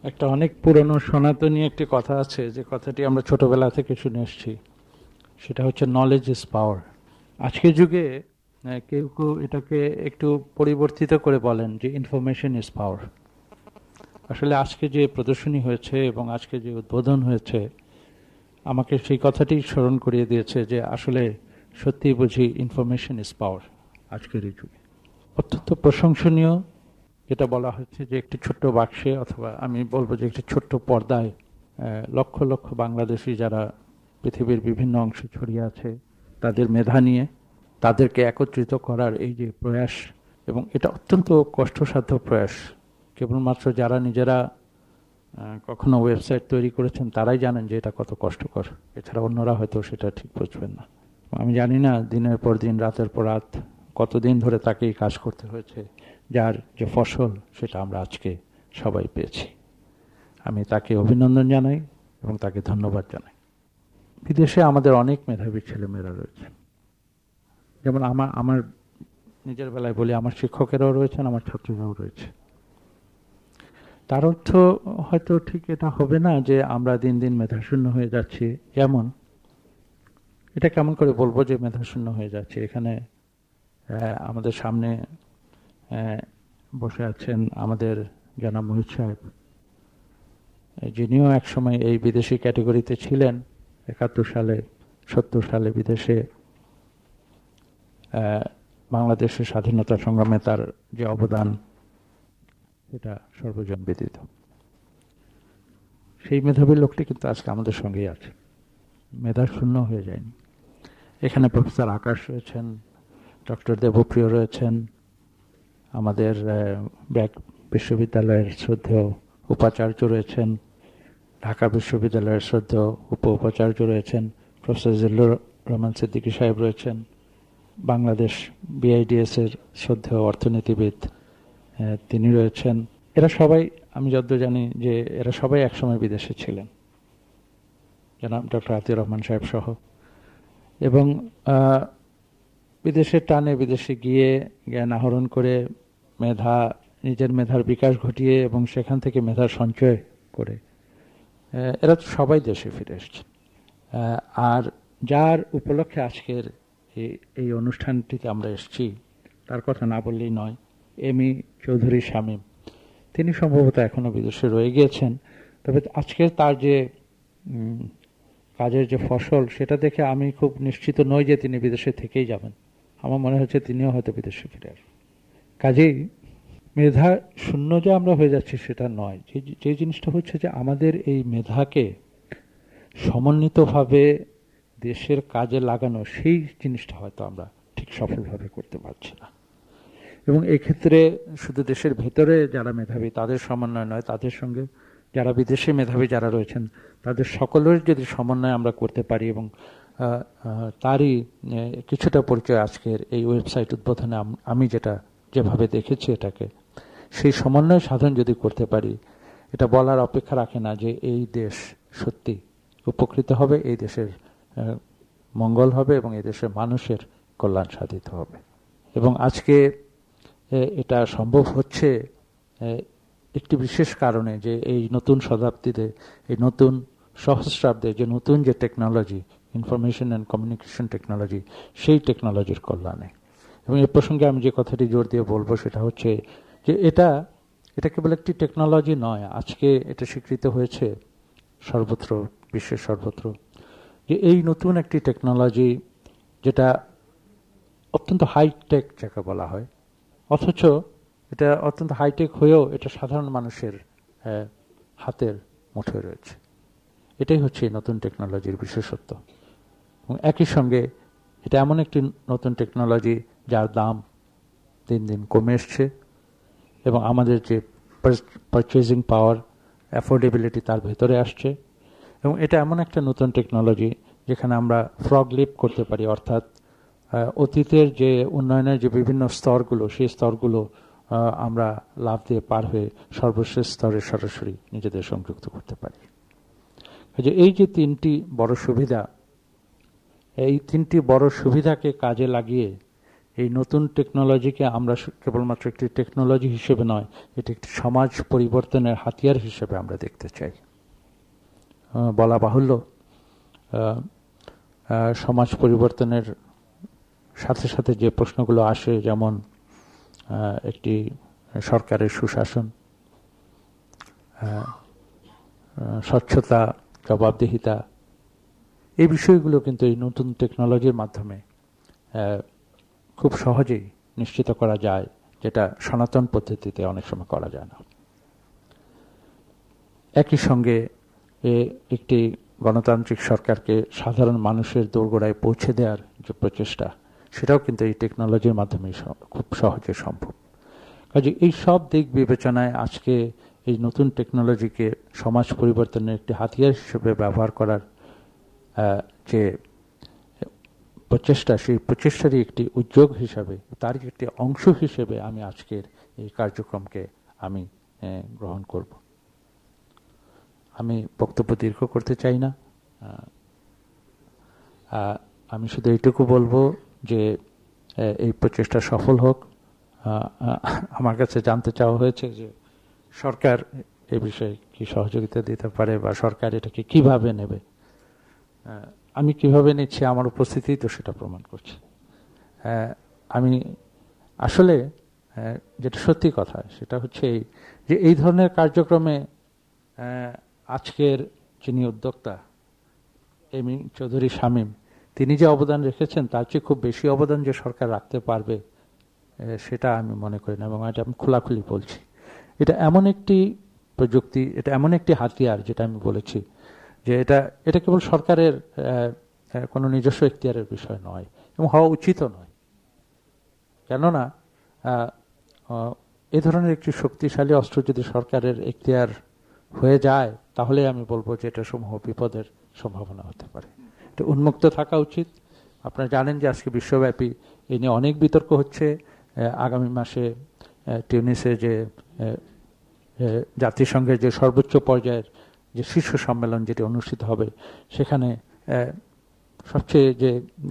একটা অনেক পুরনো সনাতনী একটি কথা আছে, যে কথাটি আমরা ছোটবেলা থেকে শুনে এসেছি। সেটা হচ্ছে নলেজ ইজ পাওয়ার। আজকের যুগে কেউ কেউ এটাকে একটু পরিবর্তিত করে বলেন যে ইনফরমেশন ইজ পাওয়ার। আসলে আজকে যে প্রদর্শনী হয়েছে এবং আজকে যে উদ্বোধন হয়েছে আমাকে সেই কথাটি স্মরণ করিয়ে দিয়েছে যে আসলে সত্যি বুঝি ইনফরমেশন ইজ পাওয়ার আজকের এই যুগে। অত্যন্ত প্রশংসনীয় যেটা বলা হচ্ছে যে একটি ছোট্ট বাক্সে, অথবা আমি বলবো যে একটি ছোট্ট পর্দায় লক্ষ লক্ষ বাংলাদেশি যারা পৃথিবীর বিভিন্ন অংশে ছড়িয়ে আছে তাদের মেধা নিয়ে তাদেরকে একত্রিত করার এই যে প্রয়াস, এবং এটা অত্যন্ত কষ্টসাধ্য প্রয়াস। কেবলমাত্র যারা নিজেরা কখনো ওয়েবসাইট তৈরি করেছেন তারাই জানেন যে এটা কত কষ্টকর, এছাড়া অন্যরা হয়তো সেটা ঠিক বুঝবেন না। আমি জানি না দিনের পর দিন রাতের পর রাত কতদিন ধরে তাকেই কাজ করতে হয়েছে, যার যে ফসল সেটা আমরা আজকে সবাই পেয়েছি। আমি তাকে অভিনন্দন জানাই এবং তাকে ধন্যবাদ জানাই। বিদেশে আমাদের অনেক মেধাবী ছেলেমেয়েরা রয়েছে, যেমন আমার নিজের বেলায় বলি, আমার শিক্ষকেরাও রয়েছেন, আমার ছাত্রীরাও রয়েছে। তার অর্থ হয়তো ঠিক এটা হবে না যে আমরা দিন দিন মেধাশূন্য হয়ে যাচ্ছি। যেমন এটা কেমন করে বলবো যে মেধাশূন্য হয়ে যাচ্ছে? এখানে আমাদের সামনে বসে আছেন আমাদের জনাব মুহিত সাহেব, যিনিও একসময় এই বিদেশি ক্যাটেগরিতে ছিলেন। 71 সালে 70 সালে বিদেশে বাংলাদেশের স্বাধীনতা সংগ্রামে তার যে অবদান এটা সর্বজন বিদিত। সেই মেধাবী লোকটি কিন্তু আজকে আমাদের সঙ্গেই আছে, মেধা শূন্য হয়ে যায়নি। এখানে প্রফেসর আকাশ রয়েছেন, ডক্টর দেবপ্রিয় রয়েছেন, আমাদের ব্র্যাক বিশ্ববিদ্যালয়ের শ্রদ্ধেয় উপাচার্য রয়েছেন, ঢাকা বিশ্ববিদ্যালয়ের শ্রদ্ধেয় উপাচার্য রয়েছেন, প্রফেসর জিল্লুর রহমান সিদ্দিকী সাহেব রয়েছেন, বাংলাদেশ বিআইডিএস এর শ্রদ্ধেয় অর্থনীতিবিদ তিনি রয়েছেন। এরা সবাই, আমি যতদূর জানি যে এরা সবাই একসময় বিদেশে ছিলেন, জনাব ডক্টর আতিউর রহমান সাহেব সহ। এবং বিদেশের টানে বিদেশে গিয়ে জ্ঞান আহরণ করে নিজের মেধার বিকাশ ঘটিয়ে এবং সেখান থেকে মেধার সঞ্চয় করে এরা তো সবাই দেশে ফিরে এসছে। আর যার উপলক্ষে আজকের এই অনুষ্ঠানটিতে আমরা এসেছি তার কথা না বললেই নয়। এম.ই. চৌধুরী শামীম, তিনি সম্ভবত এখনো বিদেশে রয়ে গিয়েছেন, তবে আজকের তার যে কাজের যে ফসল সেটা দেখে আমি খুব নিশ্চিত নই যে তিনি বিদেশে থেকেই যাবেন। আমার মনে হচ্ছে তিনিও হয়তো বিদেশে ফিরে আসবেন। কাজেই মেধা শূন্য যে আমরা হয়ে যাচ্ছি সেটা নয়, যে জিনিসটা হচ্ছে যে আমাদের এই মেধাকে সমন্বিতভাবে দেশের কাজে লাগানো, সেই জিনিসটা হয়তো আমরা ঠিক সফলভাবে করতে পারছি না। এবং এক্ষেত্রে শুধু দেশের ভেতরে যারা মেধাবী তাদের সমন্বয় নয়, তাদের সঙ্গে যারা বিদেশে মেধাবী যারা রয়েছেন তাদের সকলের যদি সমন্বয় আমরা করতে পারি, এবং তারই কিছুটা পরিচয় আজকের এই ওয়েবসাইট উদ্বোধনে আমি যেভাবে দেখেছি এটাকে, সেই সমন্বয় সাধন যদি করতে পারি, এটা বলার অপেক্ষা রাখে না যে এই দেশ সত্যি উপকৃত হবে, এই দেশের মঙ্গল হবে এবং এই দেশের মানুষের কল্যাণ সাধিত হবে। এবং আজকে এটা সম্ভব হচ্ছে একটি বিশেষ কারণে, যে এই নতুন শতাব্দীতে, এই নতুন সহস্রাব্দে যে নতুন যে technology, information and communication technology, সেই টেকনোলজির কল্যাণে। এবং এ প্রসঙ্গে আমি যে কথাটি জোর দিয়ে বলবো সেটা হচ্ছে যে এটা কেবল একটি টেকনোলজি নয়, আজকে এটা স্বীকৃত হয়েছে সর্বত্র, বিশ্বের সর্বত্র, যে এই নতুন একটি টেকনোলজি যেটা অত্যন্ত হাইটেক যাকে বলা হয়, অথচ এটা অত্যন্ত হাইটেক হয়েও এটা সাধারণ মানুষের হাতের মুঠোয় রয়েছে। এটাই হচ্ছে নতুন টেকনোলজির বিশেষত্ব। এবং একই সঙ্গে এটা এমন একটি নতুন টেকনোলজি যার দাম দিন দিন কমে এসছে, এবং আমাদের যে পারচেজিং পাওয়ার, অ্যাফোর্ডেবিলিটি তার ভেতরে আসছে। এবং এটা এমন একটা নতুন টেকনোলজি যেখানে আমরা ফ্রগ লিপ করতে পারি, অর্থাৎ অতীতের যে উন্নয়নের যে বিভিন্ন স্তরগুলো, সেই স্তরগুলো আমরা লাভ দিয়ে পার হয়ে সর্বশেষ স্তরে সরাসরি নিজেদের সংযুক্ত করতে পারি। যে এই যে তিনটি বড় সুবিধা, এই তিনটি বড় সুবিধাকে কাজে লাগিয়ে এই নতুন টেকনোলজিকে আমরা কেবলমাত্র একটি টেকনোলজি হিসেবে নয়, এটি একটি সমাজ পরিবর্তনের হাতিয়ার হিসেবে আমরা দেখতে চাই। বলা বাহুল্য, সমাজ পরিবর্তনের সাথে সাথে যে প্রশ্নগুলো আসে, যেমন একটি সরকারের সুশাসন, স্বচ্ছতা, জবাবদিহিতা, এই বিষয়গুলো কিন্তু এই নতুন টেকনোলজির মাধ্যমে খুব সহজেই নিশ্চিত করা যায়, যেটা সনাতন পদ্ধতিতে অনেক সময় করা যায় না। একই সঙ্গে একটি গণতান্ত্রিক সরকারকে সাধারণ মানুষের দোরগোড়ায় পৌঁছে দেওয়ার যে প্রচেষ্টা, সেটাও কিন্তু এই টেকনোলজির মাধ্যমে খুব সহজে সম্ভব। কাজে এই সব দিক বিবেচনায় আজকে এই নতুন টেকনোলজিকে সমাজ পরিবর্তনের একটি হাতিয়ার হিসেবে ব্যবহার করার যে প্রচেষ্টা, সেই প্রচেষ্টারই একটি উদ্যোগ হিসাবে, তারই একটি অংশ হিসেবে আমি আজকের এই কার্যক্রমকে আমি গ্রহণ করব। আমি বক্তব্য দীর্ঘ করতে চাই না, আমি শুধু এইটুকু বলবো যে এই প্রচেষ্টা সফল হোক। আমার কাছে জানতে চাওয়া হয়েছে যে সরকার এ বিষয়ে কি সহযোগিতা দিতে পারে বা সরকার এটাকে কিভাবে নেবে। আমি কিভাবে নিচ্ছি, আমার উপস্থিতি তো সেটা প্রমাণ করছে। আমি আসলে যেটা সত্যি কথা সেটা হচ্ছে যে এই ধরনের কার্যক্রমে আজকের যিনি উদ্যোক্তা এম চৌধুরী শামীম, তিনি যে অবদান রেখেছেন তার চেয়ে খুব বেশি অবদান যে সরকার রাখতে পারবে সেটা আমি মনে করি না, এবং এটা আমি খোলাখুলি বলছি। এটা এমন একটি প্রযুক্তি, এটা এমন একটি হাতিয়ার, যেটা আমি বলেছি যে এটা কেবল সরকারের কোনো নিজস্ব এখতিয়ারের বিষয় নয় এবং হওয়া উচিতও নয়। কেননা এ ধরনের একটি শক্তিশালী অস্ত্র যদি সরকারের এখতিয়ার হয়ে যায়, তাহলে আমি বলবো যে এটা সমূহ বিপদের সম্ভাবনা হতে পারে। এটা উন্মুক্ত থাকা উচিত। আপনারা জানেন যে আজকে বিশ্বব্যাপী এ নিয়ে অনেক বিতর্ক হচ্ছে। আগামী মাসে টিউনিসে যে জাতিসংঘের যে সর্বোচ্চ পর্যায়ের যে শীর্ষ সম্মেলন যেটি অনুষ্ঠিত হবে, সেখানে সবচেয়ে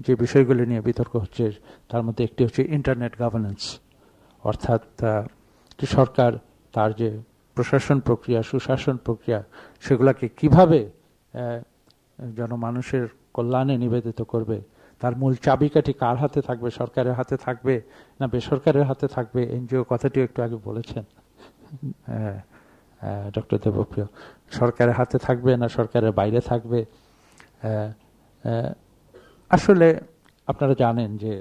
যে বিষয়গুলি নিয়ে বিতর্ক হচ্ছে তার মধ্যে একটি হচ্ছে ইন্টারনেট গভর্নেন্স, অর্থাৎ সরকার তার যে প্রশাসন প্রক্রিয়া, সুশাসন প্রক্রিয়া, সেগুলোকে কিভাবে জনমানুষের কল্যাণে নিবেদিত করবে, তার মূল চাবিকাঠি কার হাতে থাকবে, সরকারের হাতে থাকবে না বেসরকারের হাতে থাকবে। এনজিও কথাটিও একটু আগে বলেছেন ডক্টর দেবপ্রিয়, সরকারের হাতে থাকবে না সরকারের বাইরে থাকবে। আসলে আপনারা জানেন যে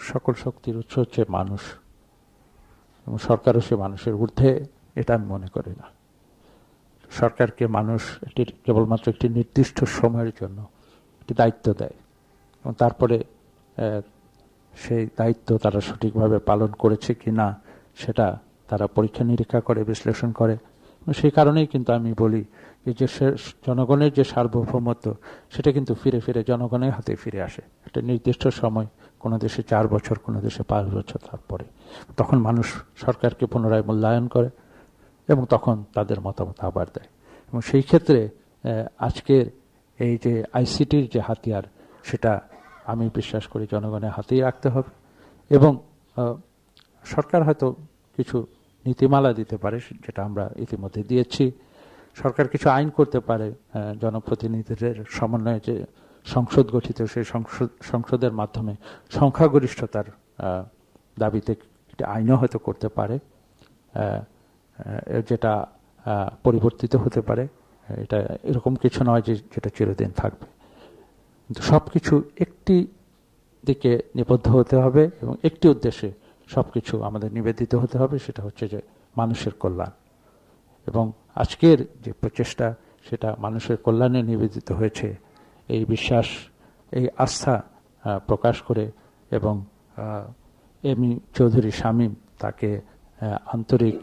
সকল শক্তির উৎস হচ্ছে মানুষ, এবং সরকারও সে মানুষের ঊর্ধ্বে, এটা আমি মনে করি না। সরকারকে মানুষ কেবলমাত্র একটি নির্দিষ্ট সময়ের জন্য একটি দায়িত্ব দেয়, এবং তারপরে সেই দায়িত্ব তারা সঠিকভাবে পালন করেছে কি না সেটা তারা পরীক্ষা নিরীক্ষা করে, বিশ্লেষণ করে। সেই কারণেই কিন্তু আমি বলি যে জনগণের যে সার্বভৌমত্ব, সেটা কিন্তু ফিরে ফিরে জনগণের হাতে ফিরে আসে একটা নির্দিষ্ট সময়, কোনো দেশে 4 বছর, কোনো দেশে 5 বছর, তারপরে তখন মানুষ সরকারকে পুনরায় মূল্যায়ন করে এবং তখন তাদের মতামত আবার দেয়। এবং সেই ক্ষেত্রে আজকের এই যে আইসিটির যে হাতিয়ার, সেটা আমি বিশ্বাস করি জনগণের হাতেই রাখতে হবে। এবং সরকার হয়তো কিছু নীতিমালা দিতে পারে, যেটা আমরা ইতিমধ্যে দিয়েছি। সরকার কিছু আইন করতে পারে, জনপ্রতিনিধিদের সমন্বয়ে যে সংসদ গঠিত, সেই সংসদের মাধ্যমে সংখ্যাগরিষ্ঠতার দাবিতে একটি আইনও হয়তো করতে পারে, যেটা পরিবর্তিত হতে পারে। এটা এরকম কিছু নয় যে যেটা চিরদিন থাকবে, কিন্তু সবকিছু একটি দিকে নিবদ্ধ হতে হবে এবং একটি উদ্দেশ্যে সবকিছু আমাদের নিবেদিত হতে হবে, সেটা হচ্ছে যে মানুষের কল্যাণ। এবং আজকের যে প্রচেষ্টা, সেটা মানুষের কল্যাণে নিবেদিত হয়েছে, এই বিশ্বাস, এই আস্থা প্রকাশ করে এবং এম চৌধুরী শামীম, তাকে আন্তরিক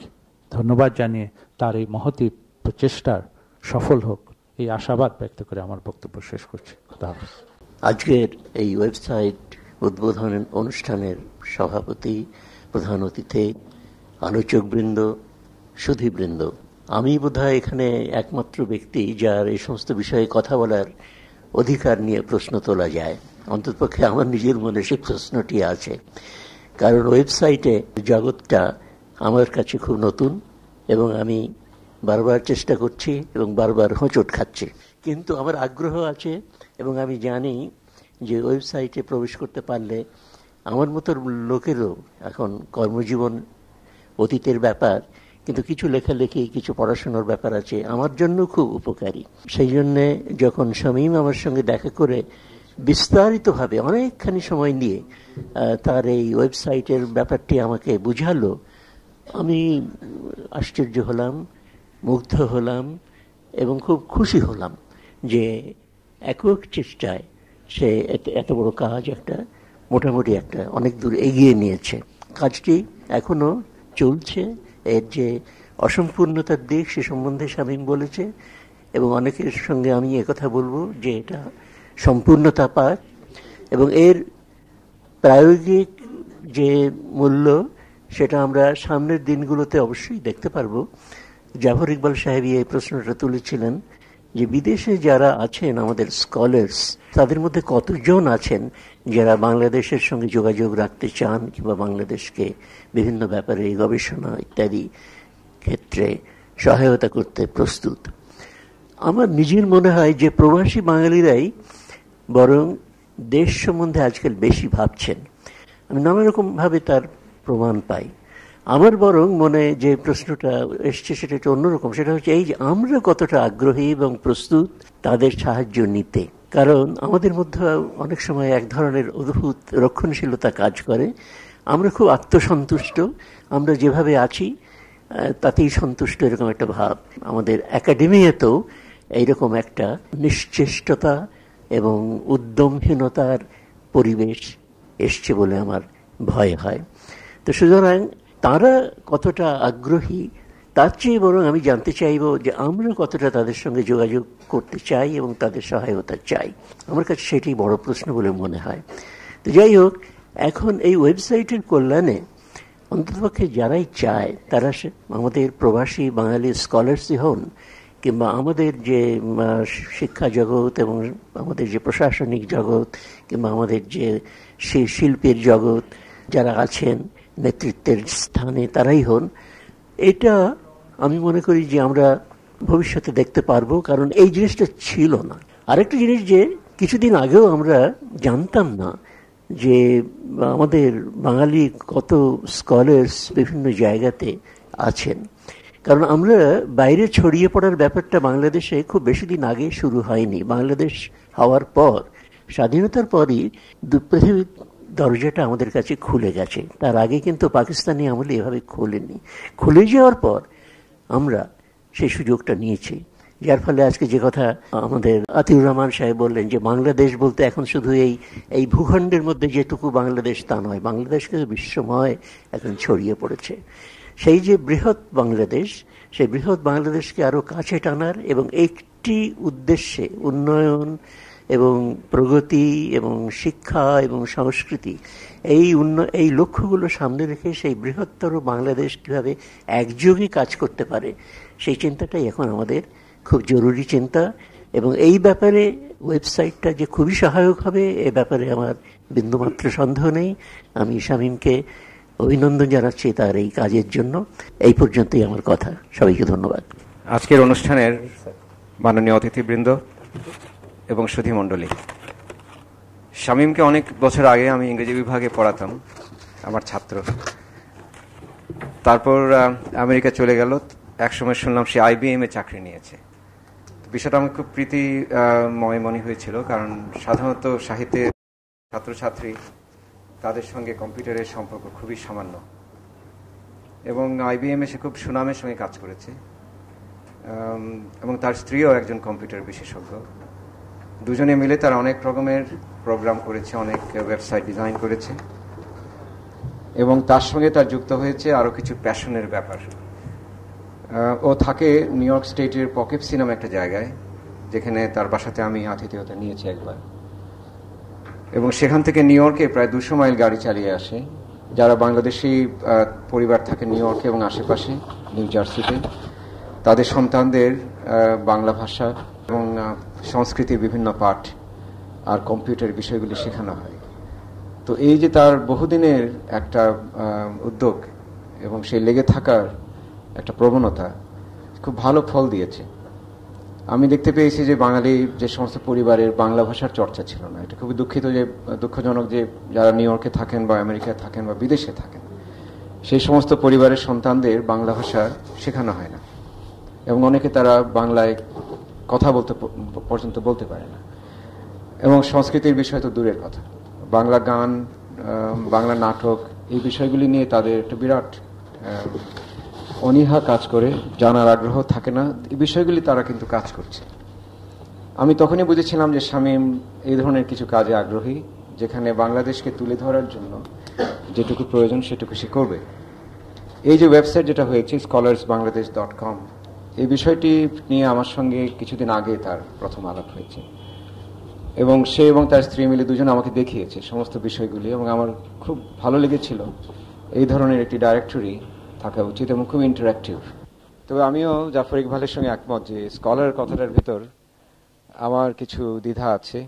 ধন্যবাদ জানিয়ে তার এই মহতী প্রচেষ্টার সফল হোক, এই আশাবাদ ব্যক্ত করে আমার বক্তব্য শেষ করছি। খোদা হাফেজ। আজকের এই ওয়েবসাইট উদ্বোধন অনুষ্ঠানের সভাপতি, প্রধান অতিথি, আলোচকবৃন্দ, সুধীবৃন্দ, আমি বোধহয় এখানে একমাত্র ব্যক্তি যার এই সমস্ত বিষয়ে কথা বলার অধিকার নিয়ে প্রশ্ন তোলা যায়। অন্ততপক্ষে আমার নিজের মনে সেই প্রশ্নটি আছে, কারণ ওয়েবসাইটে জগৎটা আমার কাছে খুব নতুন এবং আমি বারবার চেষ্টা করছি এবং বারবার হোঁচট খাচ্ছি, কিন্তু আমার আগ্রহ আছে এবং আমি জানি যে ওয়েবসাইটে প্রবেশ করতে পারলে আমার মতো লোকেরও এখন কর্মজীবন অতীতের ব্যাপার, কিন্তু কিছু লেখালেখি, কিছু পড়াশোনার ব্যাপার আছে, আমার জন্য খুব উপকারী। সেই জন্যে যখন শামীম আমার সঙ্গে দেখা করে বিস্তারিতভাবে অনেকখানি সময় নিয়ে তার এই ওয়েবসাইটের ব্যাপারটি আমাকে বুঝালো, আমি আশ্চর্য হলাম, মুগ্ধ হলাম এবং খুব খুশি হলাম যে একক চেষ্টায় সে এত বড় কাজ একটা মোটামুটি একটা অনেক দূর এগিয়ে নিয়েছে। কাজটি এখনো চলছে, এর যে অসম্পূর্ণতার দিক সে সম্বন্ধে শামীম বলেছে এবং অনেকের সঙ্গে আমি একথা বলবো যে এটা সম্পূর্ণতা পায় এবং এর প্রায়োগিক যে মূল্য সেটা আমরা সামনের দিনগুলোতে অবশ্যই দেখতে পারবো। জাফর ইকবাল সাহেবই এই প্রশ্নটা তুলেছিলেন যে বিদেশে যারা আছেন আমাদের স্কলার্স, তাদের মধ্যে কতজন আছেন যারা বাংলাদেশের সঙ্গে যোগাযোগ রাখতে চান কিংবা বাংলাদেশকে বিভিন্ন ব্যাপারে গবেষণা ইত্যাদি ক্ষেত্রে সহায়তা করতে প্রস্তুত। আমার নিজের মনে হয় যে প্রবাসী বাঙালিরাই বরং দেশ সম্বন্ধে আজকাল বেশি ভাবছেন। আমি নানা রকমভাবে তার প্রমাণ পাই। আমার বরং মনে যে প্রশ্নটা এসছে সেটা একটু অন্যরকম, সেটা হচ্ছে এই যে আমরা কতটা আগ্রহী এবং প্রস্তুত তাদের সাহায্য নিতে। কারণ আমাদের মধ্যে অনেক সময় এক ধরনের অদ্ভুত রক্ষণশীলতা কাজ করে। আমরা খুব আত্মসন্তুষ্ট, আমরা যেভাবে আছি তাতেই সন্তুষ্ট, এরকম একটা ভাব। আমাদের একাডেমিয়াতেও এইরকম একটা নিশ্চেষ্টতা এবং উদ্যমহীনতার পরিবেশ এসছে বলে আমার ভয় হয়। তো সুতরাং তারা কতটা আগ্রহী তার চেয়ে বরং আমি জানতে চাইব যে আমরা কতটা তাদের সঙ্গে যোগাযোগ করতে চাই এবং তাদের সহায়তা চাই। আমার কাছে সেটাই বড় প্রশ্ন বলে মনে হয়। তো যাই হোক, এখন এই ওয়েবসাইটের কল্যাণে অন্ততপক্ষে যারাই চায় তারা আমাদের প্রবাসী বাঙালি স্কলার্সই হন কিংবা আমাদের যে শিক্ষা জগৎ এবং আমাদের যে প্রশাসনিক জগৎ কিংবা আমাদের যে শিল্পের জগৎ যারা আছেন নেতৃত্বের স্থানে তারাই হন, এটা আমি মনে করি যে আমরা ভবিষ্যতে দেখতে পারবো, কারণ এই জিনিসটা ছিল না। আরেকটা জিনিস যে কিছুদিন আগেও আমরা জানতাম না যে আমাদের বাঙালি কত স্কলার্স বিভিন্ন জায়গাতে আছেন, কারণ আমরা বাইরে ছড়িয়ে পড়ার ব্যাপারটা বাংলাদেশে খুব বেশি দিন আগে শুরু হয়নি। বাংলাদেশ হওয়ার পর, স্বাধীনতার পরই পৃথিবীর দরজাটা আমাদের কাছে খুলে গেছে। তার আগে কিন্তু পাকিস্তানি আমলে এভাবে খোলেনি। খুলে যাওয়ার পর আমরা সেই সুযোগটা নিয়েছি, যার ফলে আজকে যে কথা আমাদের আতিউর রহমান সাহেব বললেন যে বাংলাদেশ বলতে এখন শুধু এই ভূখণ্ডের মধ্যে যেটুকু বাংলাদেশ তা নয়, বাংলাদেশকে বিশ্বময় এখন ছড়িয়ে পড়েছে। সেই যে বৃহৎ বাংলাদেশ, সেই বৃহৎ বাংলাদেশকে আরো কাছে টানার এবং একটি উদ্দেশ্যে উন্নয়ন এবং প্রগতি এবং শিক্ষা এবং সংস্কৃতি এই লক্ষ্যগুলো সামনে রেখে সেই বৃহত্তর বাংলাদেশ কীভাবে একযোগে কাজ করতে পারে সেই চিন্তাটাই এখন আমাদের খুব জরুরি চিন্তা। এবং এই ব্যাপারে ওয়েবসাইটটা যে খুবই সহায়ক হবে এ ব্যাপারে আমার বিন্দুমাত্র সন্দেহ নেই। আমি শামীমকে অভিনন্দন জানাচ্ছি তার এই কাজের জন্য। এই পর্যন্তই আমার কথা। সবাইকে ধন্যবাদ। আজকের অনুষ্ঠানের মাননীয় অতিথিবৃন্দ এবং সুধী মণ্ডলী, শামীমকে অনেক বছর আগে আমি ইংরেজি বিভাগে পড়াতাম, আমার ছাত্র। তারপর আমেরিকা চলে গেল। একসময় শুনলাম সে IBM এ চাকরি নিয়েছে। বিষয়টা আমার খুব প্রীতিময় মনে হয়েছিল, কারণ সাধারণত সাহিত্যের ছাত্রছাত্রী তাদের সঙ্গে কম্পিউটারের সম্পর্ক খুবই সামান্য, এবং IBM এ সে খুব সুনামের সঙ্গে কাজ করেছে এবং তার স্ত্রীও একজন কম্পিউটার বিশেষজ্ঞ। দুজনে মিলে তারা অনেক রকমের প্রোগ্রাম করেছে, অনেক ওয়েবসাইট ডিজাইন করেছে এবং তার সঙ্গে তার যুক্ত হয়েছে আরও কিছু প্যাশনের ব্যাপার। ও থাকে নিউ ইয়র্ক স্টেটের পকেপসি নামে একটা জায়গায়, যেখানে তার বাসাতে আমি আতিথেয়তা নিয়েছি একবার, এবং সেখান থেকে নিউ ইয়র্কে প্রায় 200 মাইল গাড়ি চালিয়ে আসে যারা বাংলাদেশি পরিবার থাকে নিউ ইয়র্কে এবং আশেপাশে নিউ জার্সিতে। তাদের সন্তানদের বাংলা ভাষা এবং সংস্কৃতির বিভিন্ন পাঠ আর কম্পিউটার বিষয়গুলি শেখানো হয়। তো এই যে তার বহুদিনের একটা উদ্যোগ এবং সেই লেগে থাকার একটা প্রবণতা খুব ভালো ফল দিয়েছে। আমি দেখতে পেয়েছি যে বাঙালি যে সমস্ত পরিবারের বাংলা ভাষার চর্চা ছিল না, এটা খুবই দুঃখজনক যে যারা নিউ ইয়র্কে থাকেন বা আমেরিকায় থাকেন বা বিদেশে থাকেন, সেই সমস্ত পরিবারের সন্তানদের বাংলা ভাষা শেখানো হয় না এবং অনেকে তারা বাংলায় কথা বলতে পর্যন্ত বলতে পারে না। এবং সংস্কৃতির বিষয় তো দূরের কথা, বাংলা গান, বাংলা নাটক, এই বিষয়গুলি নিয়ে তাদের একটা বিরাট অনীহা কাজ করে, জানার আগ্রহ থাকে না। এই বিষয়গুলি তারা কিন্তু কাজ করছে। আমি তখনই বুঝেছিলাম যে শামীম এই ধরনের কিছু কাজে আগ্রহী, যেখানে বাংলাদেশকে তুলে ধরার জন্য যেটুকু প্রয়োজন সেটুকু সে করবে। এই যে ওয়েবসাইট যেটা হয়েছে scholarsbangladesh.com, এই বিষয়টি নিয়ে আমার সঙ্গে কিছুদিন আগে তার প্রথম আলাপ হয়েছে এবং সে এবং তার স্ত্রী মিলে দুজন আমাকে দেখিয়েছে সমস্ত বিষয়গুলি এবং আমার খুব ভালো লেগেছিল। এই ধরনের একটি ডাইরেক্টরি থাকা উচিত এবং খুব ইন্টারঅ্যাক্টিভ। তবে আমিও জাফর ইকবালের সঙ্গে একমত যে স্কলার কথাটার ভিতর আমার কিছু দ্বিধা আছে।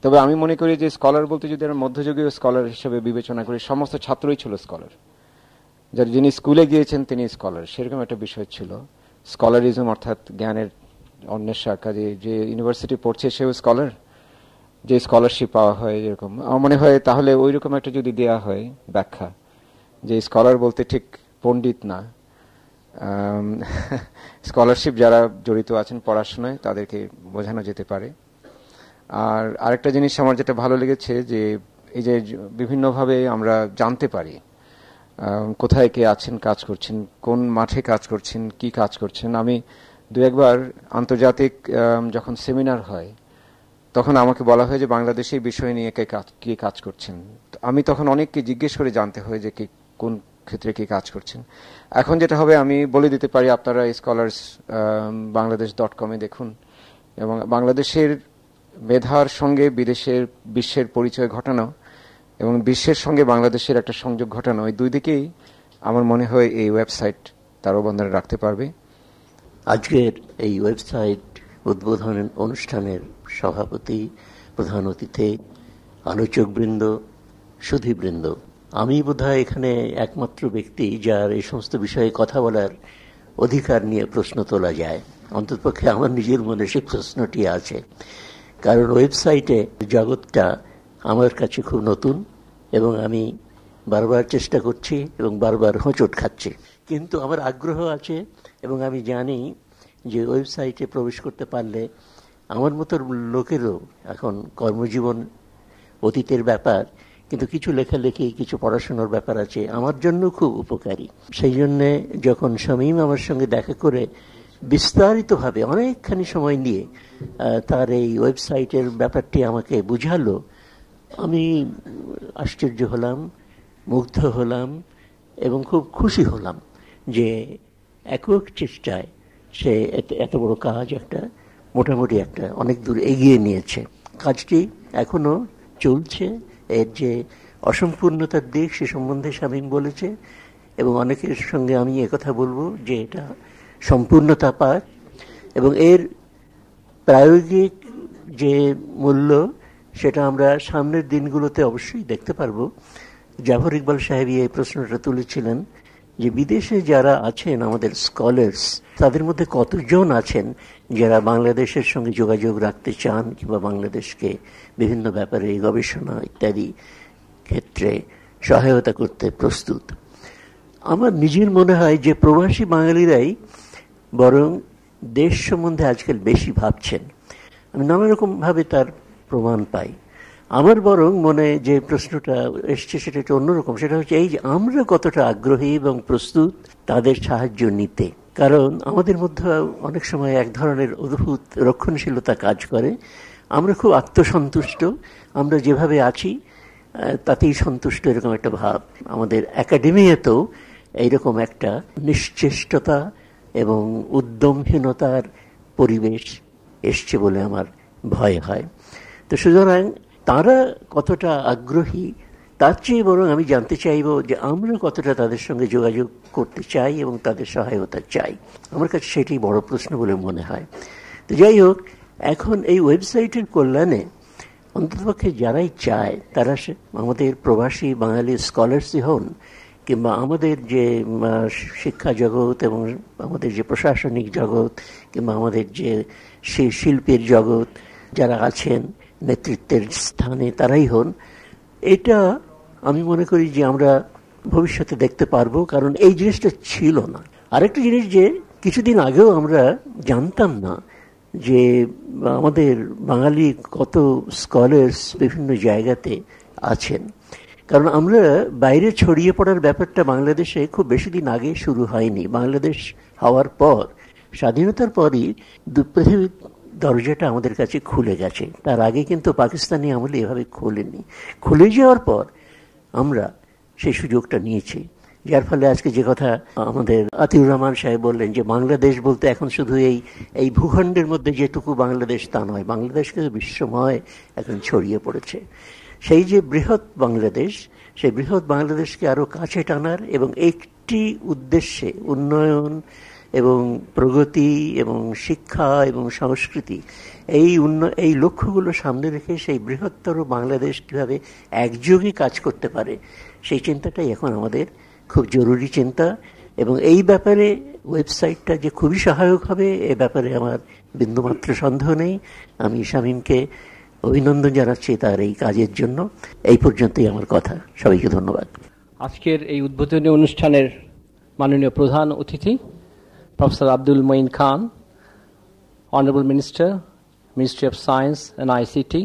তবে আমি মনে করি যে স্কলার বলতে যদি আমরা মধ্যযুগীয় স্কলার হিসেবে বিবেচনা করি, সমস্ত ছাত্রই ছিল স্কলার। যিনি স্কুলে গিয়েছেন তিনি স্কলার, সেরকম একটা বিষয় ছিল। স্কলারিজম অর্থাৎ জ্ঞানের অন্বেষা, কাজে যে ইউনিভার্সিটি পড়ছে সেও স্কলার, যে স্কলারশিপ পাওয়া হয় এরকম আমার মনে হয়। তাহলে ওই রকম একটা যদি দেয়া হয় ব্যাখ্যা, যে স্কলার বলতে ঠিক পণ্ডিত না, স্কলারশিপ যারা জড়িত আছেন পড়াশোনায় তাদেরকে বোঝানো যেতে পারে। আর আরেকটা জিনিস আমার যেটা ভালো লেগেছে যে এই যে বিভিন্নভাবে আমরা জানতে পারি কোথায় কে আছেন, কাজ করছেন, কোন মাঠে কাজ করছেন, কি কাজ করছেন। আমি দু একবার আন্তর্জাতিক যখন সেমিনার হয় তখন আমাকে বলা হয় যে বাংলাদেশে এই বিষয় নিয়ে কে কাজ করছেন। আমি তখন অনেককে জিজ্ঞেস করে জানতে হয় যে কে কোন ক্ষেত্রে কি কাজ করছেন। এখন যেটা হবে আমি বলে দিতে পারি, আপনারা scholarsbangladesh.com দেখুন এবং বাংলাদেশের মেধার সঙ্গে বিশ্বের পরিচয় ঘটানো এবং বিশ্বের সঙ্গে বাংলাদেশের একটা সংযোগ ঘটানো, এই দুই দিকেই আমার মনে হয় এই ওয়েবসাইট তার অবদান রাখতে পারবে। আজকের এই ওয়েবসাইট উদ্বোধন অনুষ্ঠানের সভাপতি, প্রধান অতিথি, আলোচকবৃন্দ, সুধীবৃন্দ, আমি বোধহয় এখানে একমাত্র ব্যক্তি যার এই সমস্ত বিষয়ে কথা বলার অধিকার নিয়ে প্রশ্ন তোলা যায়। অন্ততপক্ষে আমার নিজের মনে সেই প্রশ্নটি আছে, কারণ ওয়েবসাইটে জগৎটা আমার কাছে খুব নতুন এবং আমি বারবার চেষ্টা করছি এবং বারবার হোঁচট খাচ্ছি, কিন্তু আমার আগ্রহ আছে এবং আমি জানি যে ওয়েবসাইটে প্রবেশ করতে পারলে আমার মতো লোকেরও এখন কর্মজীবন অতীতের ব্যাপার, কিন্তু কিছু লেখালেখি, কিছু পড়াশোনার ব্যাপার আছে, আমার জন্য খুব উপকারী। সেই জন্যে যখন শামীম আমার সঙ্গে দেখা করে বিস্তারিতভাবে অনেকখানি সময় নিয়ে তার এই ওয়েবসাইটের ব্যাপারটি আমাকে বুঝালো, আমি আশ্চর্য হলাম, মুগ্ধ হলাম এবং খুব খুশি হলাম যে একক চেষ্টায় সে এত বড় কাজ একটা মোটামুটি একটা অনেক দূর এগিয়ে নিয়েছে। কাজটি এখনো চলছে, এর যে অসম্পূর্ণতার দিক সে সম্বন্ধে শামীম বলেছে এবং অনেকের সঙ্গে আমি একথা বলবো যে এটা সম্পূর্ণতা পায় এবং এর প্রায়োগিক যে মূল্য সেটা আমরা সামনের দিনগুলোতে অবশ্যই দেখতে পারবো। জাফর ইকবাল সাহেব এই প্রশ্নটা তুলেছিলেন যে বিদেশে যারা আছেন আমাদের স্কলার্স, তাদের মধ্যে কতজন আছেন যারা বাংলাদেশের সঙ্গে যোগাযোগ রাখতে চান কিংবা বাংলাদেশকে বিভিন্ন ব্যাপারে গবেষণা ইত্যাদি ক্ষেত্রে সহায়তা করতে প্রস্তুত। আমার নিজের মনে হয় যে প্রবাসী বাঙালিরাই বরং দেশ সম্বন্ধে আজকাল বেশি ভাবছেন। আমি নানা রকমভাবে তার প্রমাণ পাই। আমার বরং মনে যে প্রশ্নটা এসছে সেটা একটু অন্যরকম, সেটা হচ্ছে এই যে আমরা কতটা আগ্রহী এবং প্রস্তুত তাদের সাহায্য নিতে। কারণ আমাদের মধ্যে অনেক সময় এক ধরনের অদ্ভুত রক্ষণশীলতা কাজ করে। আমরা খুব আত্মসন্তুষ্ট, আমরা যেভাবে আছি তাতেই সন্তুষ্ট, এরকম একটা ভাব। আমাদের একাডেমিয়াতেও এইরকম একটা নিশ্চেষ্টতা এবং উদ্যমহীনতার পরিবেশ এসছে বলে আমার ভয় হয়। তো সুতরাং তারা কতটা আগ্রহী তার চেয়ে বরং আমি জানতে চাইব যে আমরা কতটা তাদের সঙ্গে যোগাযোগ করতে চাই এবং তাদের সহায়তা চাই। আমার কাছে সেটাই বড় প্রশ্ন বলে মনে হয়। তো যাই হোক, এখন এই ওয়েবসাইটের কল্যাণে অন্ততপক্ষে যারাই চায় তারা আমাদের প্রবাসী বাঙালি স্কলার্সই হন, কিংবা আমাদের যে শিক্ষা জগৎ এবং আমাদের যে প্রশাসনিক জগৎ, কিংবা আমাদের যে শিল্পের জগৎ যারা আছেন নেতৃত্বের স্থানে, তারাই হন, এটা আমি মনে করি যে আমরা ভবিষ্যতে দেখতে পারবো। কারণ এই জিনিসটা ছিল না। আরেকটা জিনিস যে কিছুদিন আগেও আমরা জানতাম না যে আমাদের বাঙালি কত স্কলার্স বিভিন্ন জায়গাতে আছেন। কারণ আমরা বাইরে ছড়িয়ে পড়ার ব্যাপারটা বাংলাদেশে খুব বেশি দিন আগে শুরু হয়নি। বাংলাদেশ হওয়ার পর, স্বাধীনতার পরই পৃথিবীর দরজাটা আমাদের কাছে খুলে গেছে। তার আগে কিন্তু পাকিস্তানি আমলে এভাবে খোলেনি। খুলে যাওয়ার পর আমরা সেই সুযোগটা নিয়েছি, যার ফলে আজকে যে কথা আমাদের আতিউর রহমান সাহেব বললেন যে বাংলাদেশ বলতে এখন শুধু এই ভূখণ্ডের মধ্যে যেটুকু বাংলাদেশ তা নয়, বাংলাদেশ কিন্তু বিশ্বময় এখন ছড়িয়ে পড়েছে। সেই যে বৃহৎ বাংলাদেশ, সেই বৃহৎ বাংলাদেশকে আরো কাছে টানার এবং একটি উদ্দেশ্যে উন্নয়ন এবং প্রগতি এবং শিক্ষা এবং সংস্কৃতি, এই লক্ষ্যগুলো সামনে রেখে সেই বৃহত্তর বাংলাদেশ কিভাবে একযোগে কাজ করতে পারে, সেই চিন্তাটাই এখন আমাদের খুব জরুরি চিন্তা। এবং এই ব্যাপারে ওয়েবসাইটটা যে খুবই সহায়ক হবে এ ব্যাপারে আমার বিন্দুমাত্র সন্দেহ নেই। আমি শামীমকে অভিনন্দন জানাচ্ছি তার এই কাজের জন্য। এই পর্যন্তই আমার কথা। সবাইকে ধন্যবাদ। আজকের এই উদ্বোধনী অনুষ্ঠানের মাননীয় প্রধান অতিথি professor Abdul Moyeen Khan, honourable minister, ministry of science and ICT.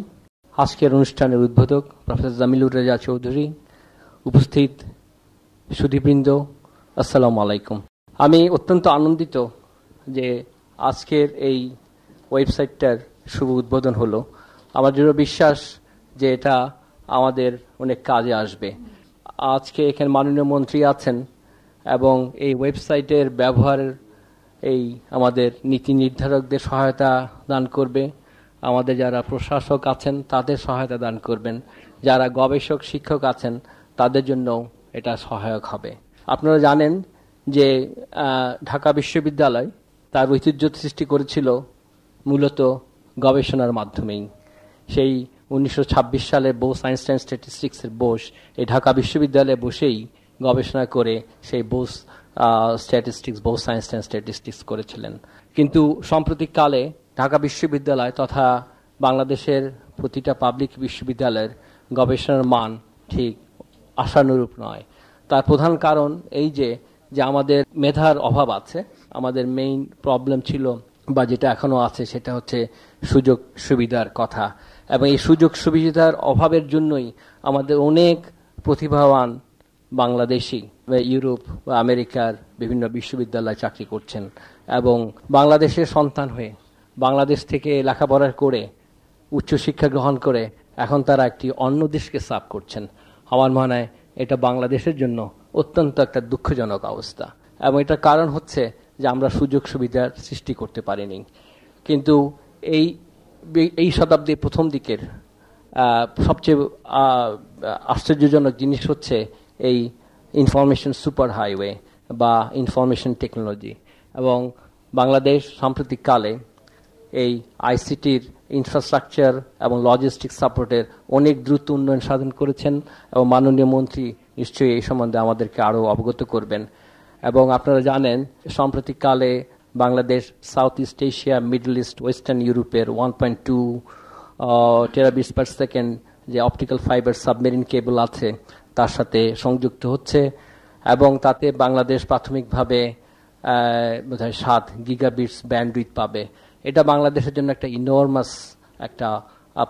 আজকের অনুষ্ঠানের উদ্বোধক প্রফেসর জামিলুর রেজা চৌধুরী, উপস্থিত সুধীবৃন্দ, আসসালামু আলাইকুম। আমি অত্যন্ত আনন্দিত যে আজকের এই ওয়েবসাইটটার শুভ উদ্বোধন হলো। আমার দৃঢ় বিশ্বাস যে এটা আমাদের অনেক কাজে আসবে। আজকে এখানে মাননীয় মন্ত্রী আছেন এবং এই ওয়েবসাইটের ব্যবহারের এই আমাদের নীতি নির্ধারকদের সহায়তা দান করবে, আমাদের যারা প্রশাসক আছেন তাদের সহায়তা দান করবেন, যারা গবেষক শিক্ষক আছেন তাদের জন্য এটা সহায়ক হবে। আপনারা জানেন যে ঢাকা বিশ্ববিদ্যালয় তার ঐতিহ্য সৃষ্টি করেছিল মূলত গবেষণার মাধ্যমেই। সেই 1926 সালে বো সায়েন্স অ্যান্ড স্ট্যাটিস্টিক্সের বোস এই ঢাকা বিশ্ববিদ্যালয়ে বসেই গবেষণা করে সেই বোস বো সায়েন্স অ্যান্ড স্ট্যাটিস্টিক্স করেছিলেন। কিন্তু সাম্প্রতিককালে ঢাকা বিশ্ববিদ্যালয় তথা বাংলাদেশের প্রতিটা পাবলিক বিশ্ববিদ্যালয়ের গবেষণার মান ঠিক আশানুরূপ নয়। তার প্রধান কারণ এই যে আমাদের মেধার অভাব আছে। আমাদের মেইন প্রবলেম ছিল বা যেটা এখনো আছে সেটা হচ্ছে সুযোগ সুবিধার কথা, এবং এই সুযোগ সুবিধার অভাবের জন্যই আমাদের অনেক প্রতিভাবান বাংলাদেশি ইউরোপ বা আমেরিকার বিভিন্ন বিশ্ববিদ্যালয়ে চাকরি করছেন এবং বাংলাদেশের সন্তান হয়ে বাংলাদেশ থেকে লেখাপড়া করে উচ্চশিক্ষা গ্রহণ করে এখন তারা একটি অন্য দেশকে সার্ভ করছেন। আমার মনে হয় এটা বাংলাদেশের জন্য অত্যন্ত একটা দুঃখজনক অবস্থা, এবং এটার কারণ হচ্ছে যে আমরা সুযোগ সুবিধার সৃষ্টি করতে পারিনি। কিন্তু এই শতাব্দীর প্রথম দিকের সবচেয়ে আশ্চর্যজনক জিনিস হচ্ছে এই ইনফরমেশন সুপার হাইওয়ে বা ইনফরমেশন টেকনোলজি, এবং বাংলাদেশ সাম্প্রতিককালে এই আইসিটির ইনফ্রাস্ট্রাকচার এবং লজিস্টিক সাপোর্টের অনেক দ্রুত উন্নয়ন সাধন করেছেন, এবং মাননীয় মন্ত্রী নিশ্চয়ই এই সম্বন্ধে আমাদেরকে আরও অবগত করবেন। এবং আপনারা জানেন সাম্প্রতিককালে Bangladesh south east Asia, middle east, western ইউরোপের 1.2 টেরাবিটস পার সেকেন্ড যে অপটিক্যাল ফাইবার সাবমেরিন কেবল আছে তার সাথে সংযুক্ত হচ্ছে, এবং তাতে বাংলাদেশ প্রাথমিকভাবে বোধহয় 7 গিগাবিটস ব্যান্ডউইথ পাবে। এটা বাংলাদেশের জন্য একটা ইনর্মাস একটা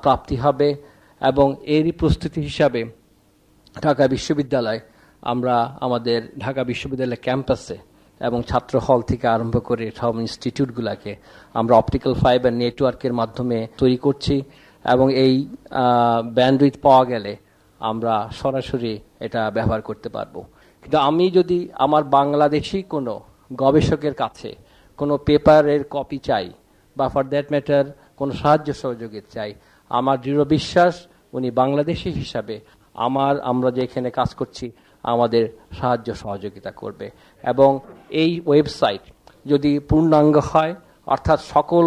প্রাপ্তি হবে, এবং এরই প্রস্তুতি হিসাবে ঢাকা বিশ্ববিদ্যালয় আমরা আমাদের ঢাকা বিশ্ববিদ্যালয় ক্যাম্পাসে এবং ছাত্র হল থেকে আরম্ভ করে সব ইনস্টিটিউটগুলোকে আমরা অপটিক্যাল ফাইবার নেটওয়ার্কের মাধ্যমে তৈরি করছি, এবং এই ব্যান্ডউইথ পাওয়া গেলে আমরা সরাসরি এটা ব্যবহার করতে পারবো। কিন্তু আমি যদি আমার বাংলাদেশি কোনো গবেষকের কাছে কোনো পেপারের কপি চাই বা ফর দ্যাট ম্যাটার কোনো সাহায্য সহযোগিতা চাই, আমার দৃঢ় বিশ্বাস উনি বাংলাদেশি হিসাবে আমরা যে এখানে কাজ করছি আমাদের সাহায্য সহযোগিতা করবে। এবং এই ওয়েবসাইট যদি পূর্ণাঙ্গ হয়, অর্থাৎ সকল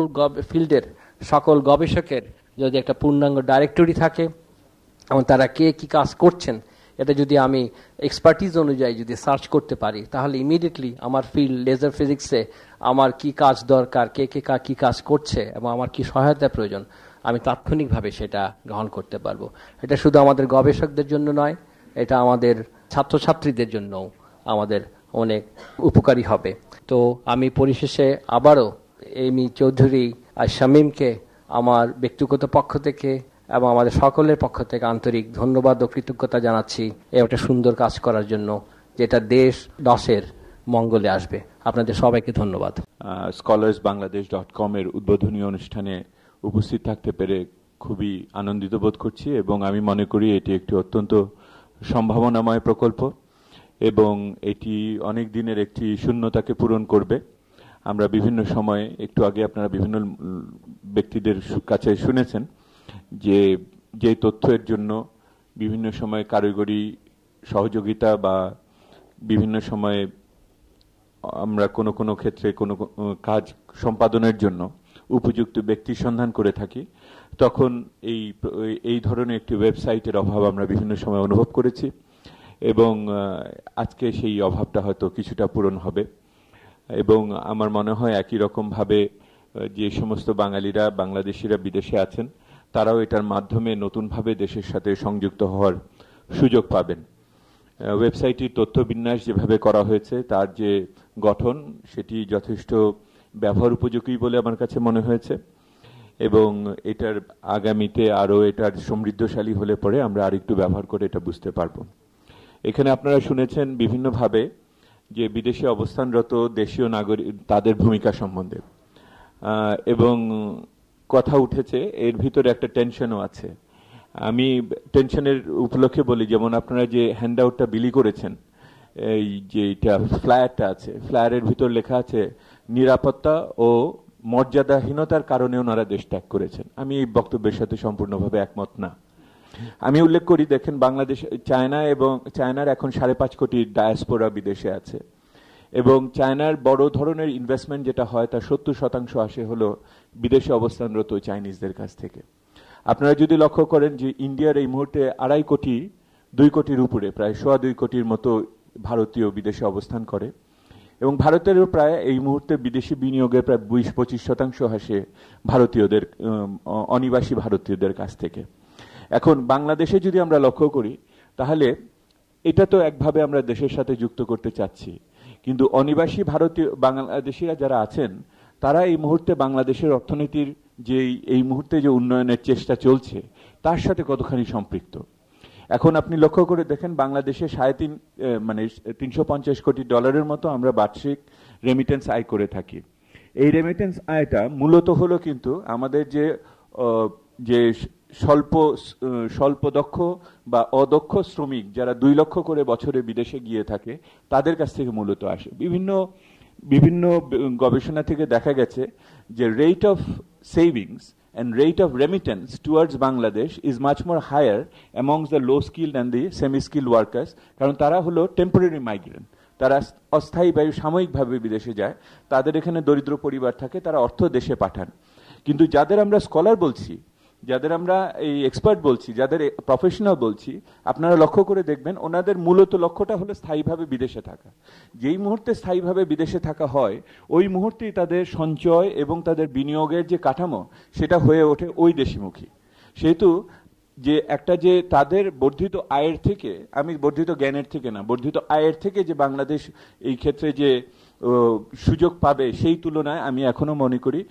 ফিল্ডের সকল গবেষকের যদি একটা পূর্ণাঙ্গ ডাইরেক্টরি থাকে এবং তারা কে কী কাজ করছেন এটা যদি আমি এক্সপার্টিজ অনুযায়ী যদি সার্চ করতে পারি, তাহলে ইমিডিয়েটলি আমার ফিল্ড লেজার ফিজিক্সে আমার কি কাজ দরকার, কে কে কী কাজ করছে এবং আমার কি সহায়তা প্রয়োজন, আমি তাৎক্ষণিকভাবে সেটা গ্রহণ করতে পারবো। এটা শুধু আমাদের গবেষকদের জন্য নয়, এটা আমাদের ছাত্রছাত্রীদের জন্যও আমাদের অনেক উপকারী হবে। তো আমি পরিশেষে আবারও এমি চৌধুরী আর শামীমকে আমার ব্যক্তিগত পক্ষ থেকে এবং আমাদের সকলের পক্ষ থেকে আন্তরিক ধন্যবাদ ও কৃতজ্ঞতা জানাচ্ছি একটা সুন্দর কাজ করার জন্য, যেটা দেশের মঙ্গলে আসবে। আপনাদের সবাইকে ধন্যবাদ। scholarsbangladesh.com এর উদ্বোধনী অনুষ্ঠানে উপস্থিত থাকতে পেরে খুবই আনন্দিত বোধ করছি এবং আমি মনে করি এটি একটি অত্যন্ত সম্ভাবনাময় প্রকল্প এবং এটি অনেক দিনের একটি শূন্যতাকে পূরণ করবে। আমরা বিভিন্ন সময়ে, একটু আগে আপনারা বিভিন্ন ব্যক্তিদের কাছে শুনেছেন যে তথ্যের জন্য বিভিন্ন সময় কারিগরি সহযোগিতা বা বিভিন্ন সময়ে আমরা কোনো ক্ষেত্রে কোনো কাজ সম্পাদনের জন্য উপযুক্ত ব্যক্তির সন্ধান করে থাকি, তখন এই ধরনের একটি ওয়েবসাইটের অভাব আমরা বিভিন্ন সময় অনুভব করেছি এবং আজকে সেই অভাবটা হয়তো কিছুটা পূরণ হবে। এবং আমার মনে হয় একই রকমভাবে যে সমস্ত বাঙালিরা, বাংলাদেশিরা বিদেশে আছেন, তারাও এটার মাধ্যমে নতুনভাবে দেশের সাথে সংযুক্ত হওয়ার সুযোগ পাবেন। ওয়েবসাইটটির তথ্য বিন্যাস যেভাবে করা হয়েছে, তার যে গঠন, সেটি যথেষ্ট ব্যবহার উপযোগী বলে আমার কাছে মনে হয়েছে এবং এটার আগামীতে আরও এটার সমৃদ্ধশালী হলে পরে আমরা আরেকটু ব্যবহার করে এটা বুঝতে পারবো। এখানে আপনারা শুনেছেন বিভিন্নভাবে যে বিদেশে অবস্থানরত দেশীয় নাগরিক তাদের ভূমিকা সম্বন্ধে এবং কথা উঠেছে, এর ভিতরে একটা টেনশনও আছে। আমি টেনশনের উপলক্ষে বলি, যেমন আপনারা যে হ্যান্ডআউটটা বিলি করেছেন, এই যে এটা ফ্লায়ারটা আছে, ফ্লায়ারের ভিতর লেখা আছে নিরাপত্তা ও মর্যাদাহীনতার কারণে ওনারা দেশ ত্যাগ করেছেন। আমি এই বক্তব্যের সাথে সম্পূর্ণভাবে একমত না। আমি উল্লেখ করি, দেখেন বাংলাদেশ, চায়নার এখন 5.5 কোটি ডায়াসপোরা বিদেশে আছে এবং চায়নার বড় ধরনের ইনভেস্টমেন্ট যেটা হয় তার 70% আসে হলো বিদেশে অবস্থানরত চাইনিজদের কাছ থেকে। আপনারা যদি লক্ষ্য করেন যে ইন্ডিয়ার এই মুহূর্তে 2 কোটির উপরে, প্রায় 2.25 কোটির মতো ভারতীয় বিদেশে অবস্থান করে এবং ভারতেরও প্রায় এই মুহূর্তে বিদেশি বিনিয়োগের প্রায় 20-25% আসে ভারতীয়দের, অনিবাসী ভারতীয়দের কাছ থেকে। এখন বাংলাদেশে যদি আমরা লক্ষ্য করি, তাহলে এটা তো একভাবে আমরা দেশের সাথে যুক্ত করতে চাচ্ছি, কিন্তু অনিবাসী ভারতীয় বাংলাদেশিরা যারা আছেন তারা এই মুহূর্তে বাংলাদেশের অর্থনীতির যে এই মুহূর্তে যে উন্নয়নের চেষ্টা চলছে তার সাথে কতখানি সম্পৃক্ত। এখন আপনি লক্ষ্য করে দেখেন, বাংলাদেশে 350 কোটি ডলারের মতো আমরা বার্ষিক রেমিটেন্স আয় করে থাকি। এই রেমিটেন্স আয়টা মূলত হলো কিন্তু আমাদের যে স্বল্প দক্ষ বা অদক্ষ শ্রমিক যারা 2 লক্ষ করে বছরে বিদেশে গিয়ে থাকে, তাদের কাছ থেকে মূলত আসে। বিভিন্ন গবেষণা থেকে দেখা গেছে যে rate of savings and rate of remittance towards Bangladesh is much more higher amongst the low skilled and the semi skilled workers, কারণ তারা হলো টেম্পোরারি মাইগ্রেন্ট, তারা অস্থায়ী বা সাময়িকভাবে বিদেশে যায়, তাদের এখানে দরিদ্র পরিবার থাকে, তারা অর্থ দেশে পাঠান। কিন্তু যাদের আমরা স্কলার বলছি, যাদের আমরা এই এক্সপার্ট বলছি, যাদের প্রফেশনাল বলছি, আপনারা লক্ষ্য করে দেখবেন ওনাদের মূলত লক্ষ্যটা হলো স্থায়ীভাবে বিদেশে থাকা। যেই মুহূর্তে স্থায়ীভাবে বিদেশে থাকা হয়, ওই মুহূর্তেই তাদের সঞ্চয় এবং তাদের বিনিয়োগের যে কাঠামো সেটা হয়ে ওঠে ওই দেশিমুখী। সেহেতু যে তাদের বর্ধিত আয়ের থেকে, আমি বর্ধিত জ্ঞানের থেকে না, বর্ধিত আয়ের থেকে যে বাংলাদেশ এই ক্ষেত্রে যে সুযোগ পাবে, সেই তুলনায় আমি এখনো মনে করি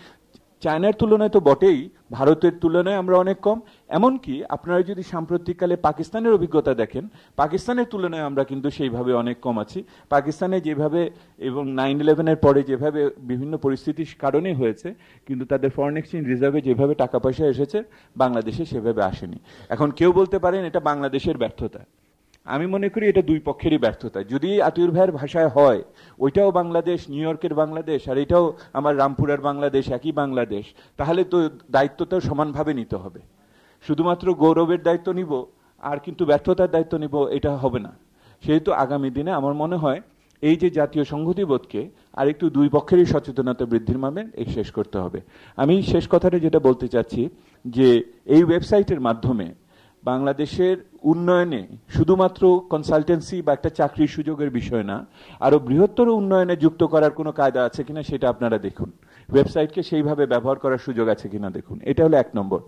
চায়নার তুলনায় তো বটেই, ভারতের তুলনায় আমরা অনেক কম। এমনকি আপনারা যদি সাম্প্রতিককালে পাকিস্তানের অভিজ্ঞতা দেখেন, পাকিস্তানের তুলনায় আমরা কিন্তু সেইভাবে অনেক কম আছি। পাকিস্তানে যেভাবে এবং 9/11-এর পরে যেভাবে বিভিন্ন পরিস্থিতির কারণে হয়েছে, কিন্তু তাদের ফরেন এক্সচেঞ্জ রিজার্ভে যেভাবে টাকা পয়সা এসেছে, বাংলাদেশে সেভাবে আসেনি। এখন কেউ বলতে পারেন এটা বাংলাদেশের ব্যর্থতা। আমি মনে করি এটা 2 পক্ষেরই ব্যর্থতা। যদি আতিউর ভাইয়ের ভাষায় হয় ওইটাও বাংলাদেশ, নিউ ইয়র্কের বাংলাদেশ, আর এটাও আমার রামপুরার বাংলাদেশ, একই বাংলাদেশ, তাহলে তো দায়িত্বটাও সমানভাবে নিতে হবে। শুধুমাত্র গৌরবের দায়িত্ব নিব আর কিন্তু ব্যর্থতার দায়িত্ব নিব, এটা হবে না। সেহেতু আগামী দিনে আমার মনে হয় এই যে জাতীয় সংহতিবোধকে আরেকটু দুই পক্ষেরই সচেতনতা বৃদ্ধির মাধ্যমে শেষ করতে হবে। আমি শেষ কথাটা যেটা বলতে চাচ্ছি যে এই ওয়েবসাইটের মাধ্যমে বাংলাদেশের উন্নয়নে শুধুমাত্র কনসালটেন্সি বা একটা চাকরির সুযোগের বিষয় না, আরো বৃহত্তর উন্নয়নে যুক্ত করার কোনো কায়দা আছে কিনা সেটা আপনারা দেখুন, ওয়েবসাইটকে সেইভাবে ব্যবহার করার সুযোগ আছে কিনা দেখুন। এটা হলো 1 নম্বর।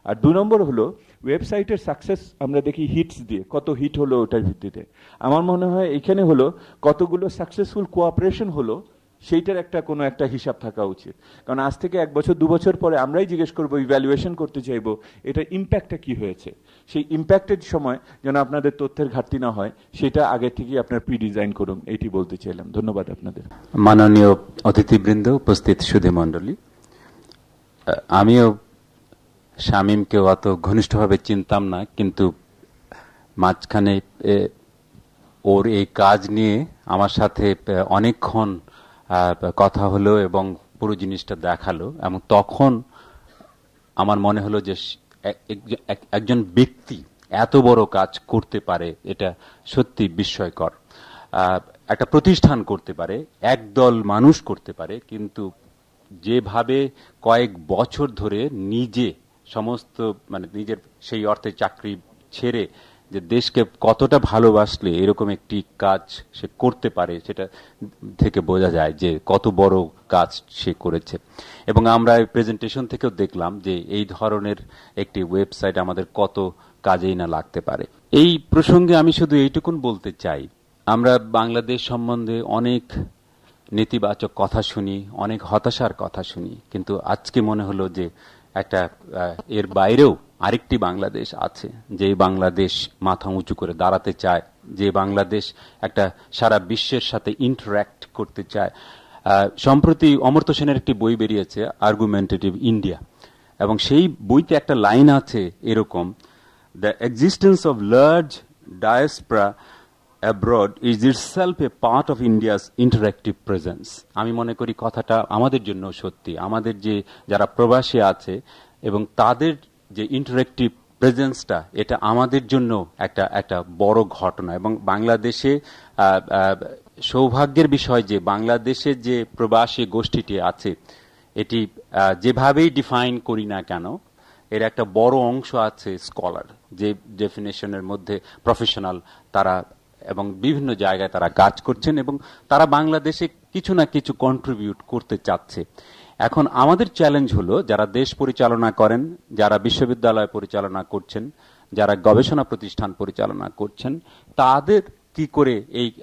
আর 2 নম্বর হলো ওয়েবসাইটের সাকসেস আমরা দেখি হিটস দিয়ে, কত হিট হলো ওটার ভিত্তিতে। আমার মনে হয় এখানে হলো কতগুলো সাকসেসফুল কোঅপারেশন হলো সেইটার কোনো একটা হিসাব থাকা উচিত। কারণ আজ থেকে 1 বছর 2 বছর পরে আমরাই জিজ্ঞেস করবো, ইভ্যালুয়েশন করতে চাইবো এটা ইম্প্যাক্টটা কি হয়েছে। সেই ইম্প্যাক্টের সময় যেন আপনাদের তথ্যের ঘাটতি না হয় সেটা আগে থেকেই আপনার প্রি ডিজাইন করুন, এটি বলতে চাইলাম। ধন্যবাদ আপনাদের। মাননীয় অতিথিবৃন্দ, উপস্থিত সুধী মণ্ডলী, আমিও শামীমকে অত ঘনিষ্ঠভাবে চিনতাম না, কিন্তু মাঝখানে ওর এই কাজ নিয়ে আমার সাথে অনেকক্ষণ কথা হলো এবং পুরো জিনিসটা দেখালো, এবং তখন আমার মনে হলো যে একজন ব্যক্তি এত বড় কাজ করতে পারে, এটা সত্যি বিস্ময়কর। একটা প্রতিষ্ঠান করতে পারে, একদল মানুষ করতে পারে, কিন্তু যেভাবে কয়েক বছর ধরে নিজে সমস্ত নিজের সেই অর্থে চাকরি ছেড়ে যে দেশকে কতটা ভালোবাসলে এরকম একটি কাজ সে করতে পারে, সেটা থেকে বোঝা যায় যে কত বড় কাজ সে করেছে। এবং আমরা প্রেজেন্টেশন থেকেও দেখলাম যে এই ধরনের একটি ওয়েবসাইট আমাদের কত কাজেই না লাগতে পারে। এই প্রসঙ্গে আমি শুধু এইটুকুন বলতে চাই, আমরা বাংলাদেশ সম্বন্ধে অনেক নেতিবাচক কথা শুনি, অনেক হতাশার কথা শুনি, কিন্তু আজকে মনে হলো যে একটা এর বাইরেও আরেকটি বাংলাদেশ আছে, যে বাংলাদেশ মাথা উঁচু করে দাঁড়াতে চায়, যে বাংলাদেশ একটা সারা বিশ্বের সাথে ইন্টারঅ্যাক্ট করতে চায়। সম্প্রতি অমর্ত্য সেনের একটি বই বেরিয়েছে, আর্গুমেন্টেটিভ ইন্ডিয়া, এবং সেই বইতে একটা লাইন আছে এরকম, the existence of large diaspora abroad is itself a part of India's interactive presence. আমি মনে করি কথাটা আমাদের জন্য সত্যি। আমাদের যে যারা প্রবাসী আছে এবং তাদের যে ইন্টারেক্টিভ প্রেজেন্সটা, এটা আমাদের জন্য একটা বড় ঘটনা। এবং বাংলাদেশে সৌভাগ্যের বিষয় যে বাংলাদেশের যে প্রবাসী গোষ্ঠীটি আছে, এটি যেভাবেই ডিফাইন করি না কেন, এর একটা বড় অংশ আছে স্কলার, যে ডেফিনেশনের মধ্যে প্রফেশনাল তারা, এবং বিভিন্ন জায়গায় তারা কাজ করছেন এবং তারা বাংলাদেশে কিছু না কিছু কন্ট্রিবিউট করতে চাচ্ছে। এখন আমাদের চ্যালেঞ্জ হলো, যারা দেশ পরিচালনা করেন, যারা বিশ্ববিদ্যালয় পরিচালনা করছেন, যারা গবেষণা প্রতিষ্ঠান পরিচালনা করছেন, তাদের কি করে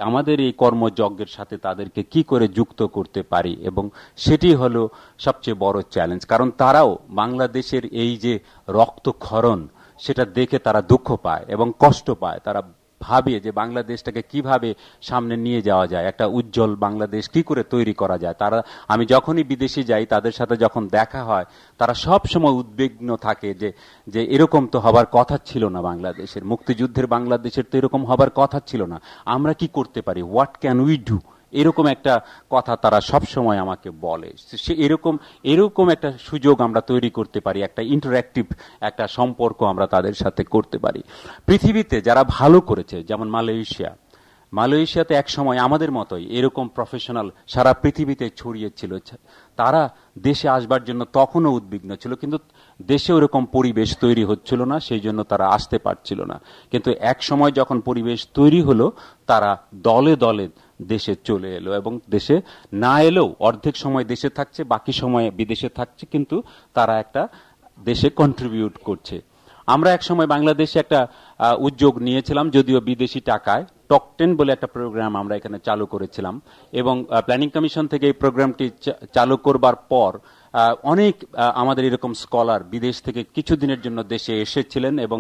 আমাদের এই কর্মযজ্ঞের সাথে তাদেরকে কি করে যুক্ত করতে পারি, এবং সেটি হলো সবচেয়ে বড় চ্যালেঞ্জ। কারণ তারাও বাংলাদেশের এই যে রক্তক্ষরণ, সেটা দেখে তারা দুঃখ পায় এবং কষ্ট পায়। তারা ভাবে যে বাংলাদেশটাকে কিভাবে সামনে নিয়ে যাওয়া যায়, একটা উজ্জ্বল বাংলাদেশ কি করে তৈরি করা যায়। আমি যখনই বিদেশে যাই, তাদের সাথে যখন দেখা হয়, তারা সব সময় উদ্বিগ্ন থাকে যে এরকম তো হবার কথা ছিল না, বাংলাদেশের মুক্তিযুদ্ধের বাংলাদেশের তো এরকম হবার কথা ছিল না, আমরা কি করতে পারি, হোয়াট ক্যান উই ডু, এরকম একটা কথা তারা সব সময় আমাকে বলে। সে এরকম একটা সুযোগ আমরা তৈরি করতে পারি, একটা ইন্টারঅ্যাক্টিভ একটা সম্পর্ক আমরা তাদের সাথে করতে পারি। পৃথিবীতে যারা ভালো করেছে, যেমন মালয়েশিয়াতে এক সময় আমাদের মতোই এরকম প্রফেশনাল সারা পৃথিবীতে ছড়িয়েছিল, তারা দেশে আসবার জন্য তখনও উদ্বিগ্ন ছিল, কিন্তু দেশে ওরকম পরিবেশ তৈরি হচ্ছিল না, সেই জন্য তারা আসতে পারছিল না। কিন্তু এক সময় যখন পরিবেশ তৈরি হলো, তারা দলে দলে দেশে চলে এলো, এবং দেশে না এলেও অর্ধেক সময় দেশে থাকছে, বাকি সময় বিদেশে থাকছে, কিন্তু তারা একটা দেশে কন্ট্রিবিউট করছে। আমরা এক সময় বাংলাদেশে একটা উদ্যোগ নিয়েছিলাম, যদিও বিদেশি টাকায়, টক 10 বলে একটা প্রোগ্রাম আমরা এখানে চালু করেছিলাম, এবং প্ল্যানিং কমিশন থেকে এই প্রোগ্রামটি চালু করবার পর অনেক আমাদের এরকম স্কলার বিদেশ থেকে কিছুদিনের জন্য দেশে এসেছিলেন এবং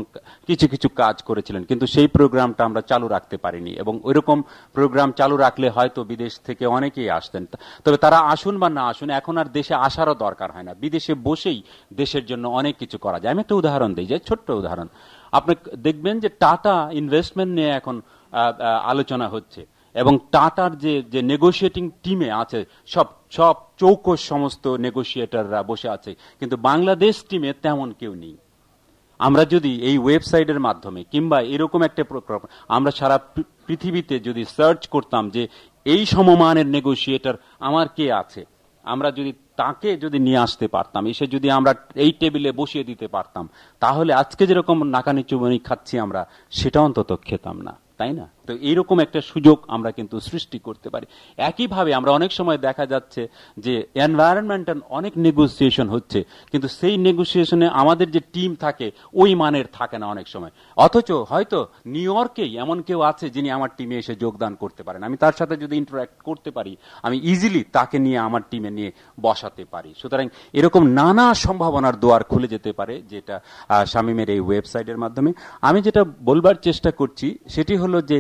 কিছু কাজ করেছিলেন, কিন্তু সেই প্রোগ্রামটা আমরা চালু রাখতে পারিনি। এবং ওইরকম প্রোগ্রাম চালু রাখলে হয়তো বিদেশ থেকে অনেকেই আসতেন, তবে তারা আসুন বা না আসুন, এখন আর দেশে আসারও দরকার হয় না, বিদেশে বসেই দেশের জন্য অনেক কিছু করা যায়। আমি একটা উদাহরণ দিই, যে ছোট্ট উদাহরণ, আপনি দেখবেন যে টাটা ইনভেস্টমেন্ট নিয়ে এখন আলোচনা হচ্ছে, এবং টাটার যে নেগোশিয়েটিং টিমে আছে সব চৌকস সমস্ত নেগোশিয়েটররা বসে আছে, কিন্তু বাংলাদেশ টিমে তেমন কেউ নেই। আমরা যদি এই ওয়েবসাইটের মাধ্যমে কিংবা এরকম একটা আমরা সারা পৃথিবীতে যদি সার্চ করতাম যে এই সমমানের নেগোসিয়েটর আমার কে আছে, আমরা যদি তাকে যদি নিয়ে আসতে পারতাম, এসে যদি আমরা এই টেবিলে বসিয়ে দিতে পারতাম, তাহলে আজকে যেরকম নাকানি চুবানি খাচ্ছি আমরা, সেটা অন্তত খেতাম না, তাই না? তো এইরকম একটা সুযোগ আমরা কিন্তু সৃষ্টি করতে পারি। একইভাবে আমরা অনেক সময় দেখা যাচ্ছে যে এনভায়রনমেন্টাল অনেক নেগোসিয়েশন হচ্ছে, কিন্তু সেই নেগোসিয়েশনে আমাদের যে টিম থাকে ওই মানের থাকে না অনেক সময়। অথচ হয়তো নিউ ইয়র্কেই এমন কেউ আছে যিনি আমার টিমে এসে যোগদান করতে পারেন, আমি তার সাথে যদি ইন্টারঅ্যাক্ট করতে পারি, আমি ইজিলি তাকে নিয়ে আমার টিমে নিয়ে বসাতে পারি। সুতরাং এরকম নানা সম্ভাবনার দুয়ার খুলে যেতে পারে, যেটা শামীমের এই ওয়েবসাইটের মাধ্যমে। আমি যেটা বলবার চেষ্টা করছি সেটি হলো যে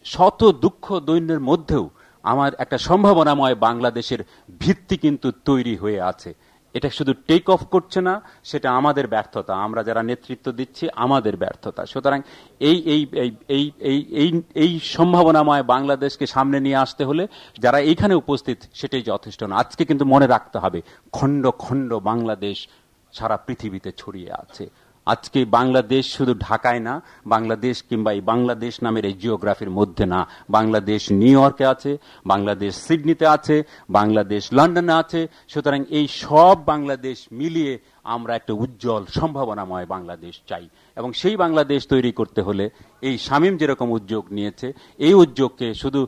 শত দুঃখ দৈন্যের মধ্যেও আমার একটা সম্ভাবনাময় বাংলাদেশের ভিত্তি কিন্তু তৈরি হয়ে আছে। এটা শুধু টেক অফ করছে না, সেটা আমাদের ব্যর্থতা, আমরা যারা নেতৃত্ব দিচ্ছি আমাদের ব্যর্থতা। সুতরাং এই এই এই এই এই এই সম্ভাবনাময় বাংলাদেশকে সামনে নিয়ে আসতে হলে যারা এইখানে উপস্থিত সেটাই যথেষ্ট না। আজকে কিন্তু মনে রাখতে হবে, খণ্ড খণ্ড বাংলাদেশ সারা পৃথিবীতে ছড়িয়ে আছে। আজকে বাংলাদেশ শুধু ঢাকায় না, বাংলাদেশ কিংবা এই বাংলাদেশ নামের এই জিওগ্রাফির মধ্যে না, বাংলাদেশ নিউ ইয়র্কে আছে, বাংলাদেশ সিডনিতে আছে, বাংলাদেশ লন্ডনে আছে। সুতরাং এই সব বাংলাদেশ মিলিয়ে আমরা একটা উজ্জ্বল সম্ভাবনাময় বাংলাদেশ চাই, এবং সেই বাংলাদেশ তৈরি করতে হলে এই শামীম যেরকম উদ্যোগ নিয়েছে, এই উদ্যোগকে শুধু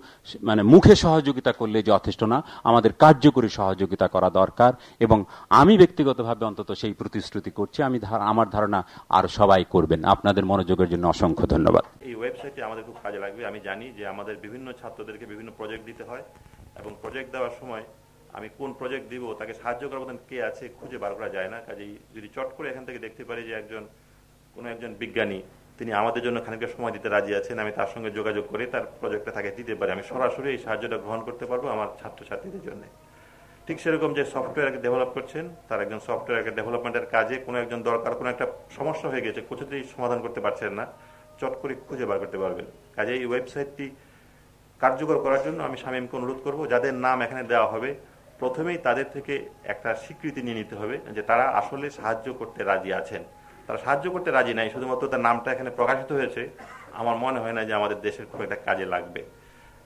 মানে মুখে সহযোগিতা করলে যথেষ্ট না, আমাদের কার্যকরী সহযোগিতা করা দরকার। এবং আমি ব্যক্তিগতভাবে অন্তত সেই প্রতিশ্রুতি করছি, আমার ধারণা আর সবাই করবেন। আপনাদের মনোযোগের জন্য অসংখ্য ধন্যবাদ। এই ওয়েবসাইটে আমাদের খুব কাজে লাগবে। আমি জানি যে আমাদের বিভিন্ন ছাত্রদেরকে বিভিন্ন প্রজেক্ট দিতে হয়, এবং প্রজেক্ট দেওয়ার সময় আমি কোন প্রজেক্ট দিব, তাকে সাহায্য করার মতন কে আছে খুঁজে বার করা যায় না। কাজেই যদি চট করে এখান থেকে দেখতে পারি যে কোনো একজন বিজ্ঞানী তিনি আমাদের জন্য খানিকটা সময় দিতে রাজি আছেন, আমি তার সঙ্গে যোগাযোগ করে তার প্রজেক্টটা তাকে দিতে পারি, আমি সরাসরি এই সাহায্যটা গ্রহণ করতে পারবো আমার ছাত্রছাত্রীদের জন্য। ঠিক সেরকম যে সফটওয়্যারকে ডেভেলপ করছেন, তার একজন সফটওয়্যারকে ডেভেলপমেন্টের কাজে কোনো একজন দরকার, কোনো একটা সমস্যা হয়ে গেছে, কোথাতেই সমাধান করতে পারছেন না, চট করে খুঁজে বার করতে পারবেন। কাজে এই ওয়েবসাইটটি কার্যকর করার জন্য আমি শামীমকে অনুরোধ করব, যাদের নাম এখানে দেওয়া হবে প্রথমেই তাদের থেকে একটা স্বীকৃতি নিয়ে নিতে হবে যে তারা আসলে সাহায্য করতে রাজি আছেন। তারা সাহায্য করতে রাজি নাই, শুধুমাত্র তার নামটা এখানে প্রকাশিত হয়েছে, আমার মনে হয় না যে আমাদের দেশের খুব একটা কাজে লাগবে।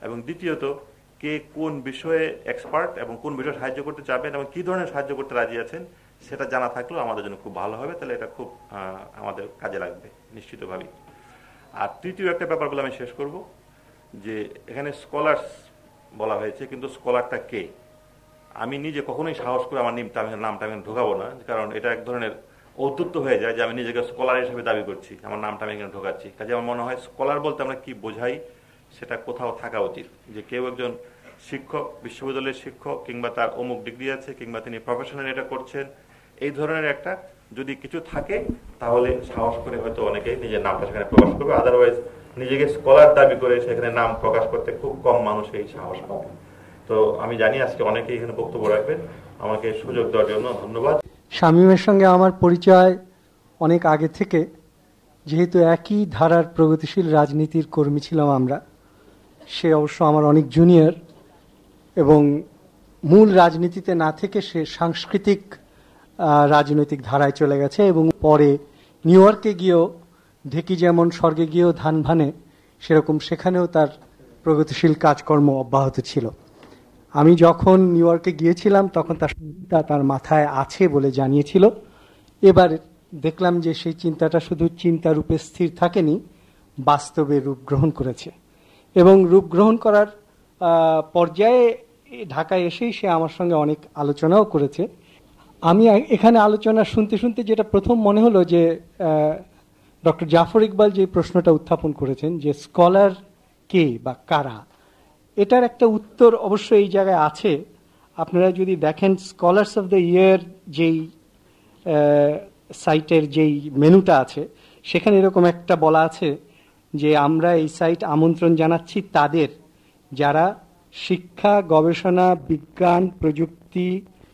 এবং দ্বিতীয়ত, কে কোন বিষয়ে এক্সপার্ট এবং কোন বিষয়ে সাহায্য করতে চাবেন এবং কি ধরনের সাহায্য করতে রাজি আছেন সেটা জানা থাকলেও আমাদের জন্য খুব ভালো হবে, তাহলে এটা খুব আমাদের কাজে লাগবে নিশ্চিতভাবেই। আর তৃতীয় একটা ব্যাপার বলে আমি শেষ করব, যে এখানে স্কলার্স বলা হয়েছে, কিন্তু স্কলারটা কে? আমি নিজে কখনোই সাহস করে আমার নামটা আমি ঢোকাবো না, কারণ এটা এক ধরনের ঔদ্ধত্য হয়ে যায় যে আমি নিজেকে স্কলার হিসেবে দাবি করছি, আমার নামটা আমি এখানে ঢোকাচ্ছি। কাজে আমার মনে হয় স্কলার বলতে আমরা কি বোঝাই সেটা কোথাও থাকা উচিত, যে কেউ একজন শিক্ষক, বিশ্ববিদ্যালয়ের শিক্ষক, কিংবা তার অমুক ডিগ্রি আছে, কিংবা তিনি প্রফেশনাল এটা করছেন, এই ধরনের একটা যদি কিছু থাকে তাহলে সাহস করে হয়তো অনেকে নিজের নামটা সেখানে প্রকাশ করবে। আদারওয়াইজ নিজেকে স্কলার দাবি করে সেখানে নাম প্রকাশ করতে খুব কম মানুষ এই সাহস পাবে। তো আমি জানি আজকে অনেকেই এখানে বক্তব্য রাখবেন, আমাকে সুযোগ দেওয়ার জন্য ধন্যবাদ। শামীমের সঙ্গে আমার পরিচয় অনেক আগে থেকে, যেহেতু একই ধারার প্রগতিশীল রাজনীতির কর্মী ছিলাম আমরা। সে অবশ্য আমার অনেক জুনিয়র, এবং মূল রাজনীতিতে না থেকে সে সাংস্কৃতিক রাজনৈতিক ধারায় চলে গেছে, এবং পরে নিউ ইয়র্কে গিয়েও ঢেকি যেমন স্বর্গে গিয়েও ধান ভানে, সেরকম সেখানেও তার প্রগতিশীল কাজকর্ম অব্যাহত ছিল। আমি যখন নিউ ইয়র্কে গিয়েছিলাম তখন তার মাথায় আছে বলে জানিয়েছিল। এবার দেখলাম যে সেই চিন্তাটা শুধু চিন্তা রূপে স্থির থাকেনি, বাস্তবে রূপ গ্রহণ করেছে, এবং রূপ গ্রহণ করার পর্যায়ে ঢাকায় এসেই সে আমার সঙ্গে অনেক আলোচনাও করেছে। আমি এখানে আলোচনা শুনতে শুনতে যেটা প্রথম মনে হলো যে ডক্টর জাফর ইকবাল যে প্রশ্নটা উত্থাপন করেছেন যে স্কলার কে বা কারা, এটার একটা উত্তর অবশ্য এই জায়গায় আছে। আপনারা যদি দেখেন স্কলার্স অফ দ্য ইয়ার যেই সাইটের যেই মেনুটা আছে, সেখানে এরকম একটা বলা আছে যে আমরা এই সাইট আমন্ত্রণ জানাচ্ছি তাদের যারা শিক্ষা, গবেষণা, বিজ্ঞান, প্রযুক্তি,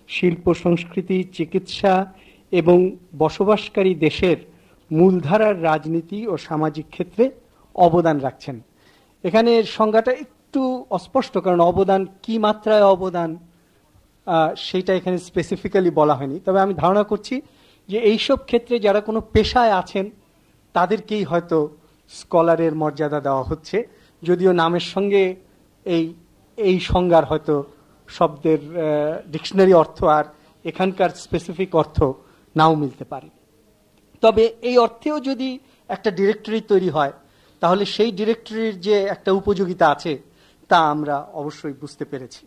শিল্প, সংস্কৃতি, চিকিৎসা এবং বসবাসকারী দেশের মূলধারার রাজনীতি ও সামাজিক ক্ষেত্রে অবদান রাখছেন। এখানে সংজ্ঞাটা একটু অস্পষ্ট, কারণ অবদান কি মাত্রায় অবদান সেইটা এখানে স্পেসিফিক্যালি বলা হয়নি। তবে আমি ধারণা করছি যে এইসব ক্ষেত্রে যারা কোনো পেশায় আছেন তাদেরকেই হয়তো স্কলারের মর্যাদা দেওয়া হচ্ছে, যদিও নামের সঙ্গে এই এই সংজ্ঞার হয়তো শব্দের ডিকশনারি অর্থ আর এখানকার স্পেসিফিক অর্থ নাও মিলতে পারে। তবে এই অর্থেও যদি একটা ডিরেক্টরি তৈরি হয় তাহলে সেই ডিরেক্টরির যে একটা উপযোগিতা আছে তা আমরা অবশ্যই বুঝতে পেরেছি।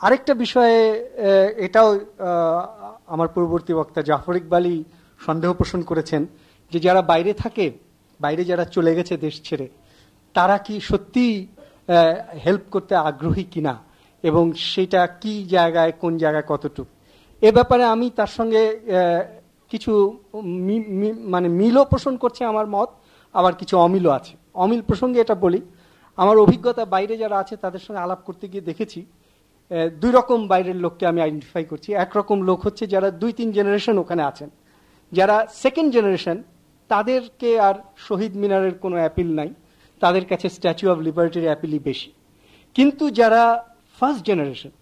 আরেকটা বিষয়ে এটাও আমার পূর্ববর্তী বক্তা জাফর ইকবালই সন্দেহ পোষণ করেছেন যে যারা বাইরে থাকে, বাইরে যারা চলে গেছে দেশ ছেড়ে, তারা কি সত্যি হেল্প করতে আগ্রহী কিনা এবং সেটা কি জায়গায়, কোন জায়গায়, কতটুকু। এ ব্যাপারে আমি তার সঙ্গে কিছু মানে মিলও পোষণ করছে আমার মত, আবার কিছু অমিলও আছে। অমিল প্রসঙ্গে এটা বলি, আমার অভিজ্ঞতা বাইরে যারা আছে তাদের সঙ্গে আলাপ করতে গিয়ে দেখেছি দুই রকম বাইরের লোককে আমি আইডেন্টিফাই করছি। একরকম লোক হচ্ছে যারা 2-3 জেনারেশন ওখানে আছেন, যারা সেকেন্ড জেনারেশন, তাদেরকে আর শহীদ মিনারের কোনো অ্যাপিল নাই, তাদের কাছে স্ট্যাচু অফ লিবার্টির অ্যাপিলই বেশি। কিন্তু যারা ফার্স্ট জেনারেশন,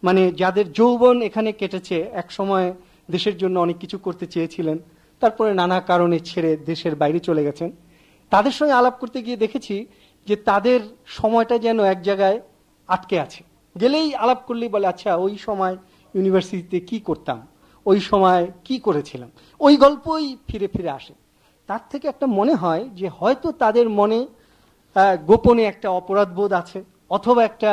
মানে যাদের যৌবন এখানে কেটেছে, এক সময় দেশের জন্য অনেক কিছু করতে চেয়েছিলেন, তারপরে নানা কারণে ছেড়ে দেশের বাইরে চলে গেছেন, তাদের সঙ্গে আলাপ করতে গিয়ে দেখেছি যে তাদের সময়টা যেন এক জায়গায় আটকে আছে। গেলেই আলাপ করলেই বলে, আচ্ছা ওই সময় ইউনিভার্সিটিতে কি করতাম, ওই সময় কি করেছিলাম, ওই গল্পই ফিরে ফিরে আসে। তার থেকে একটা মনে হয় যে হয়তো তাদের মনে গোপনে একটা অপরাধবোধ আছে, অথবা একটা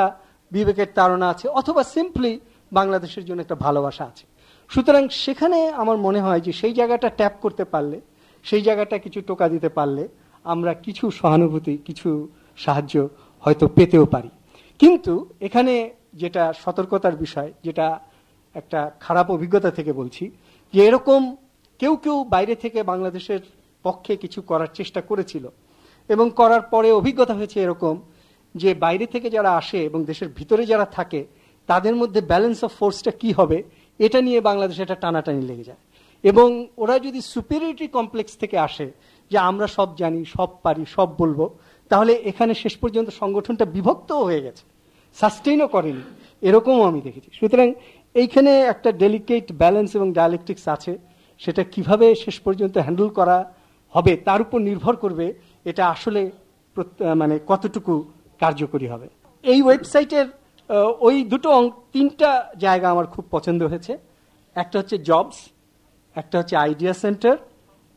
বিবেকের তাড়না আছে, অথবা সিম্পলি বাংলাদেশের জন্য একটা ভালোবাসা আছে। সুতরাং সেখানে আমার মনে হয় যে সেই জায়গাটা ট্যাপ করতে পারলে, সেই জায়গাটা কিছু টোকা দিতে পারলে আমরা কিছু সহানুভূতি, কিছু সাহায্য হয়তো পেতেও পারি। কিন্তু এখানে যেটা সতর্কতার বিষয়, যেটা একটা খারাপ অভিজ্ঞতা থেকে বলছি, যে এরকম কেউ কেউ বাইরে থেকে বাংলাদেশের পক্ষে কিছু করার চেষ্টা করেছিল এবং করার পরে অভিজ্ঞতা হয়েছে এরকম যে বাইরে থেকে যারা আসে এবং দেশের ভিতরে যারা থাকে তাদের মধ্যে ব্যালেন্স অফ ফোর্সটা কি হবে এটা নিয়ে বাংলাদেশে একটা টানাটানি লেগে যায়। এবং ওরা যদি সুপিরিয়রিটি কমপ্লেক্স থেকে আসে যে আমরা সব জানি, সব পারি, সব বলবো, তাহলে এখানে শেষ পর্যন্ত সংগঠনটা বিভক্তও হয়ে গেছে, সাস্টেইনও করেনি, এরকমও আমি দেখেছি। সুতরাং এইখানে একটা ডেলিকেট ব্যালেন্স এবং ডায়ালেকটিক্স আছে, সেটা কিভাবে শেষ পর্যন্ত হ্যান্ডেল করা হবে তার উপর নির্ভর করবে এটা আসলে মানে কতটুকু কার্যকরী হবে। এই ওয়েবসাইটের ওই দুটো 3টা জায়গা আমার খুব পছন্দ হয়েছে। একটা হচ্ছে জবস, একটা হচ্ছে আইডিয়া সেন্টার,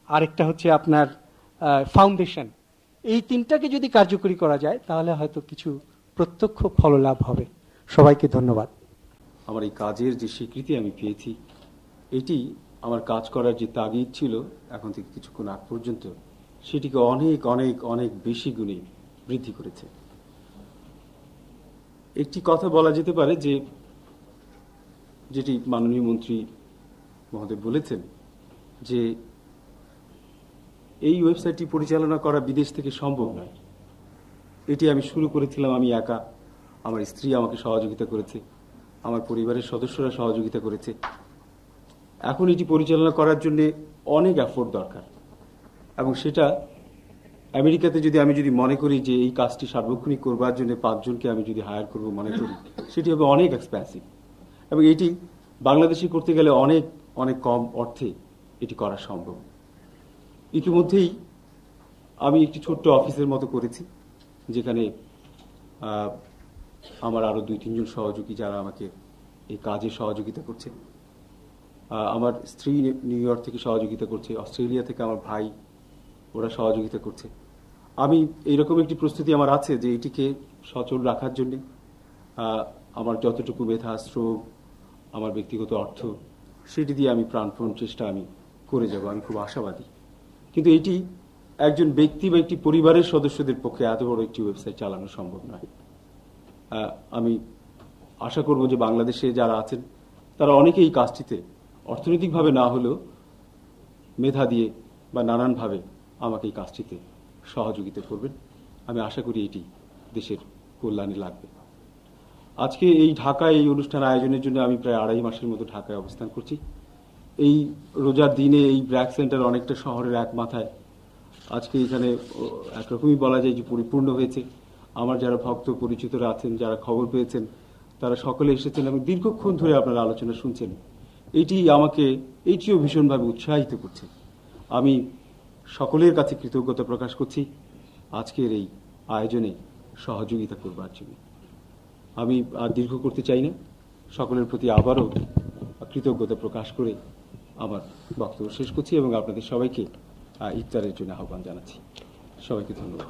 আরেকটা হচ্ছে আপনার ফাউন্ডেশন। এই 3টাকে যদি কার্যকরী করা যায় তাহলে হয়তো কিছু প্রত্যক্ষ ফললাভ হবে। সবাইকে ধন্যবাদ। আমার এই কাজের যে স্বীকৃতি আমি পেয়েছি, এটি আমার কাজ করার যে তাগিদ ছিল এখন থেকে কিছুক্ষণ আগ পর্যন্ত, সেটিকে অনেক অনেক অনেক বেশি গুণে বৃদ্ধি করেছে। একটি কথা বলা যেতে পারে যে যেটি মাননীয় মন্ত্রী মহোদয় বলেছেন যে এই ওয়েবসাইটটি পরিচালনা করা বিদেশ থেকে সম্ভব নয়। এটি আমি শুরু করেছিলাম আমি একা, আমার স্ত্রী আমাকে সহযোগিতা করেছে, আমার পরিবারের সদস্যরা সহযোগিতা করেছে। এখন এটি পরিচালনা করার জন্য অনেক এফোর্ট দরকার, এবং সেটা আমেরিকাতে আমি যদি মনে করি যে এই কাজটি সার্বক্ষণিক করবার জন্য 5 জনকে আমি যদি হায়ার করব মনে করি, সেটি হবে অনেক এক্সপেন্সিভ, এবং এটি বাংলাদেশে করতে গেলে অনেক অনেক কম অর্থে এটি করা সম্ভব। ইতিমধ্যেই আমি একটি ছোট্ট অফিসের মতো করেছি, যেখানে আমার আরো 2-3 জন সহযোগী যারা আমাকে এই কাজে সহযোগিতা করছে। আমার স্ত্রী নিউ ইয়র্ক থেকে সহযোগিতা করছে, অস্ট্রেলিয়া থেকে আমার ভাই, ওরা সহযোগিতা করছে। আমি এইরকম একটি প্রস্তুতি আমার আছে যে এটিকে সচল রাখার জন্য আমার যতটুকু মেধা, শ্রম, আমার ব্যক্তিগত অর্থ, সেটি দিয়ে আমি প্রাণপণ চেষ্টা আমি করে যাব, আমি খুব আশাবাদী। কিন্তু এটি একজন ব্যক্তি বা একটি পরিবারের সদস্যদের পক্ষে এত বড় একটি ওয়েবসাইট চালানো সম্ভব নয়। আমি আশা করব যে বাংলাদেশে যারা আছেন তারা অনেকেই এই কাজটিতে অর্থনৈতিকভাবে না হলেও মেধা দিয়ে বা নানানভাবে আমাকে এই কাজটিতে সহযোগিতা করবেন। আমি আশা করি এটি দেশের কল্যাণে লাগবে। আজকে এই ঢাকায় এই অনুষ্ঠান আয়োজনের জন্য আমি প্রায় 2.5 মাসের মতো ঢাকায় অবস্থান করছি। এই রোজার দিনে এই ব্র্যাক সেন্টার অনেকটা শহরের এক মাথায় আজকে এখানে একরকমই বলা যায় যে পরিপূর্ণ হয়েছে। আমার যারা ভক্ত পরিচিতরা আছেন, যারা খবর পেয়েছেন, তারা সকলে এসেছেন এবং দীর্ঘক্ষণ ধরে আপনারা আলোচনা শুনছেন। এইটিও ভীষণভাবে উৎসাহিত করছে। আমি সকলের কাছে কৃতজ্ঞতা প্রকাশ করছি আজকের এই আয়োজনে সহযোগিতা করবার জন্য। আমি আর দীর্ঘ করতে চাই না। সকলের প্রতি আবারও কৃতজ্ঞতা প্রকাশ করে আমার বক্তব্য শেষ করছি এবং আপনাদের সবাইকে ইফতারের জন্য আহ্বান জানাচ্ছি। সবাইকে ধন্যবাদ।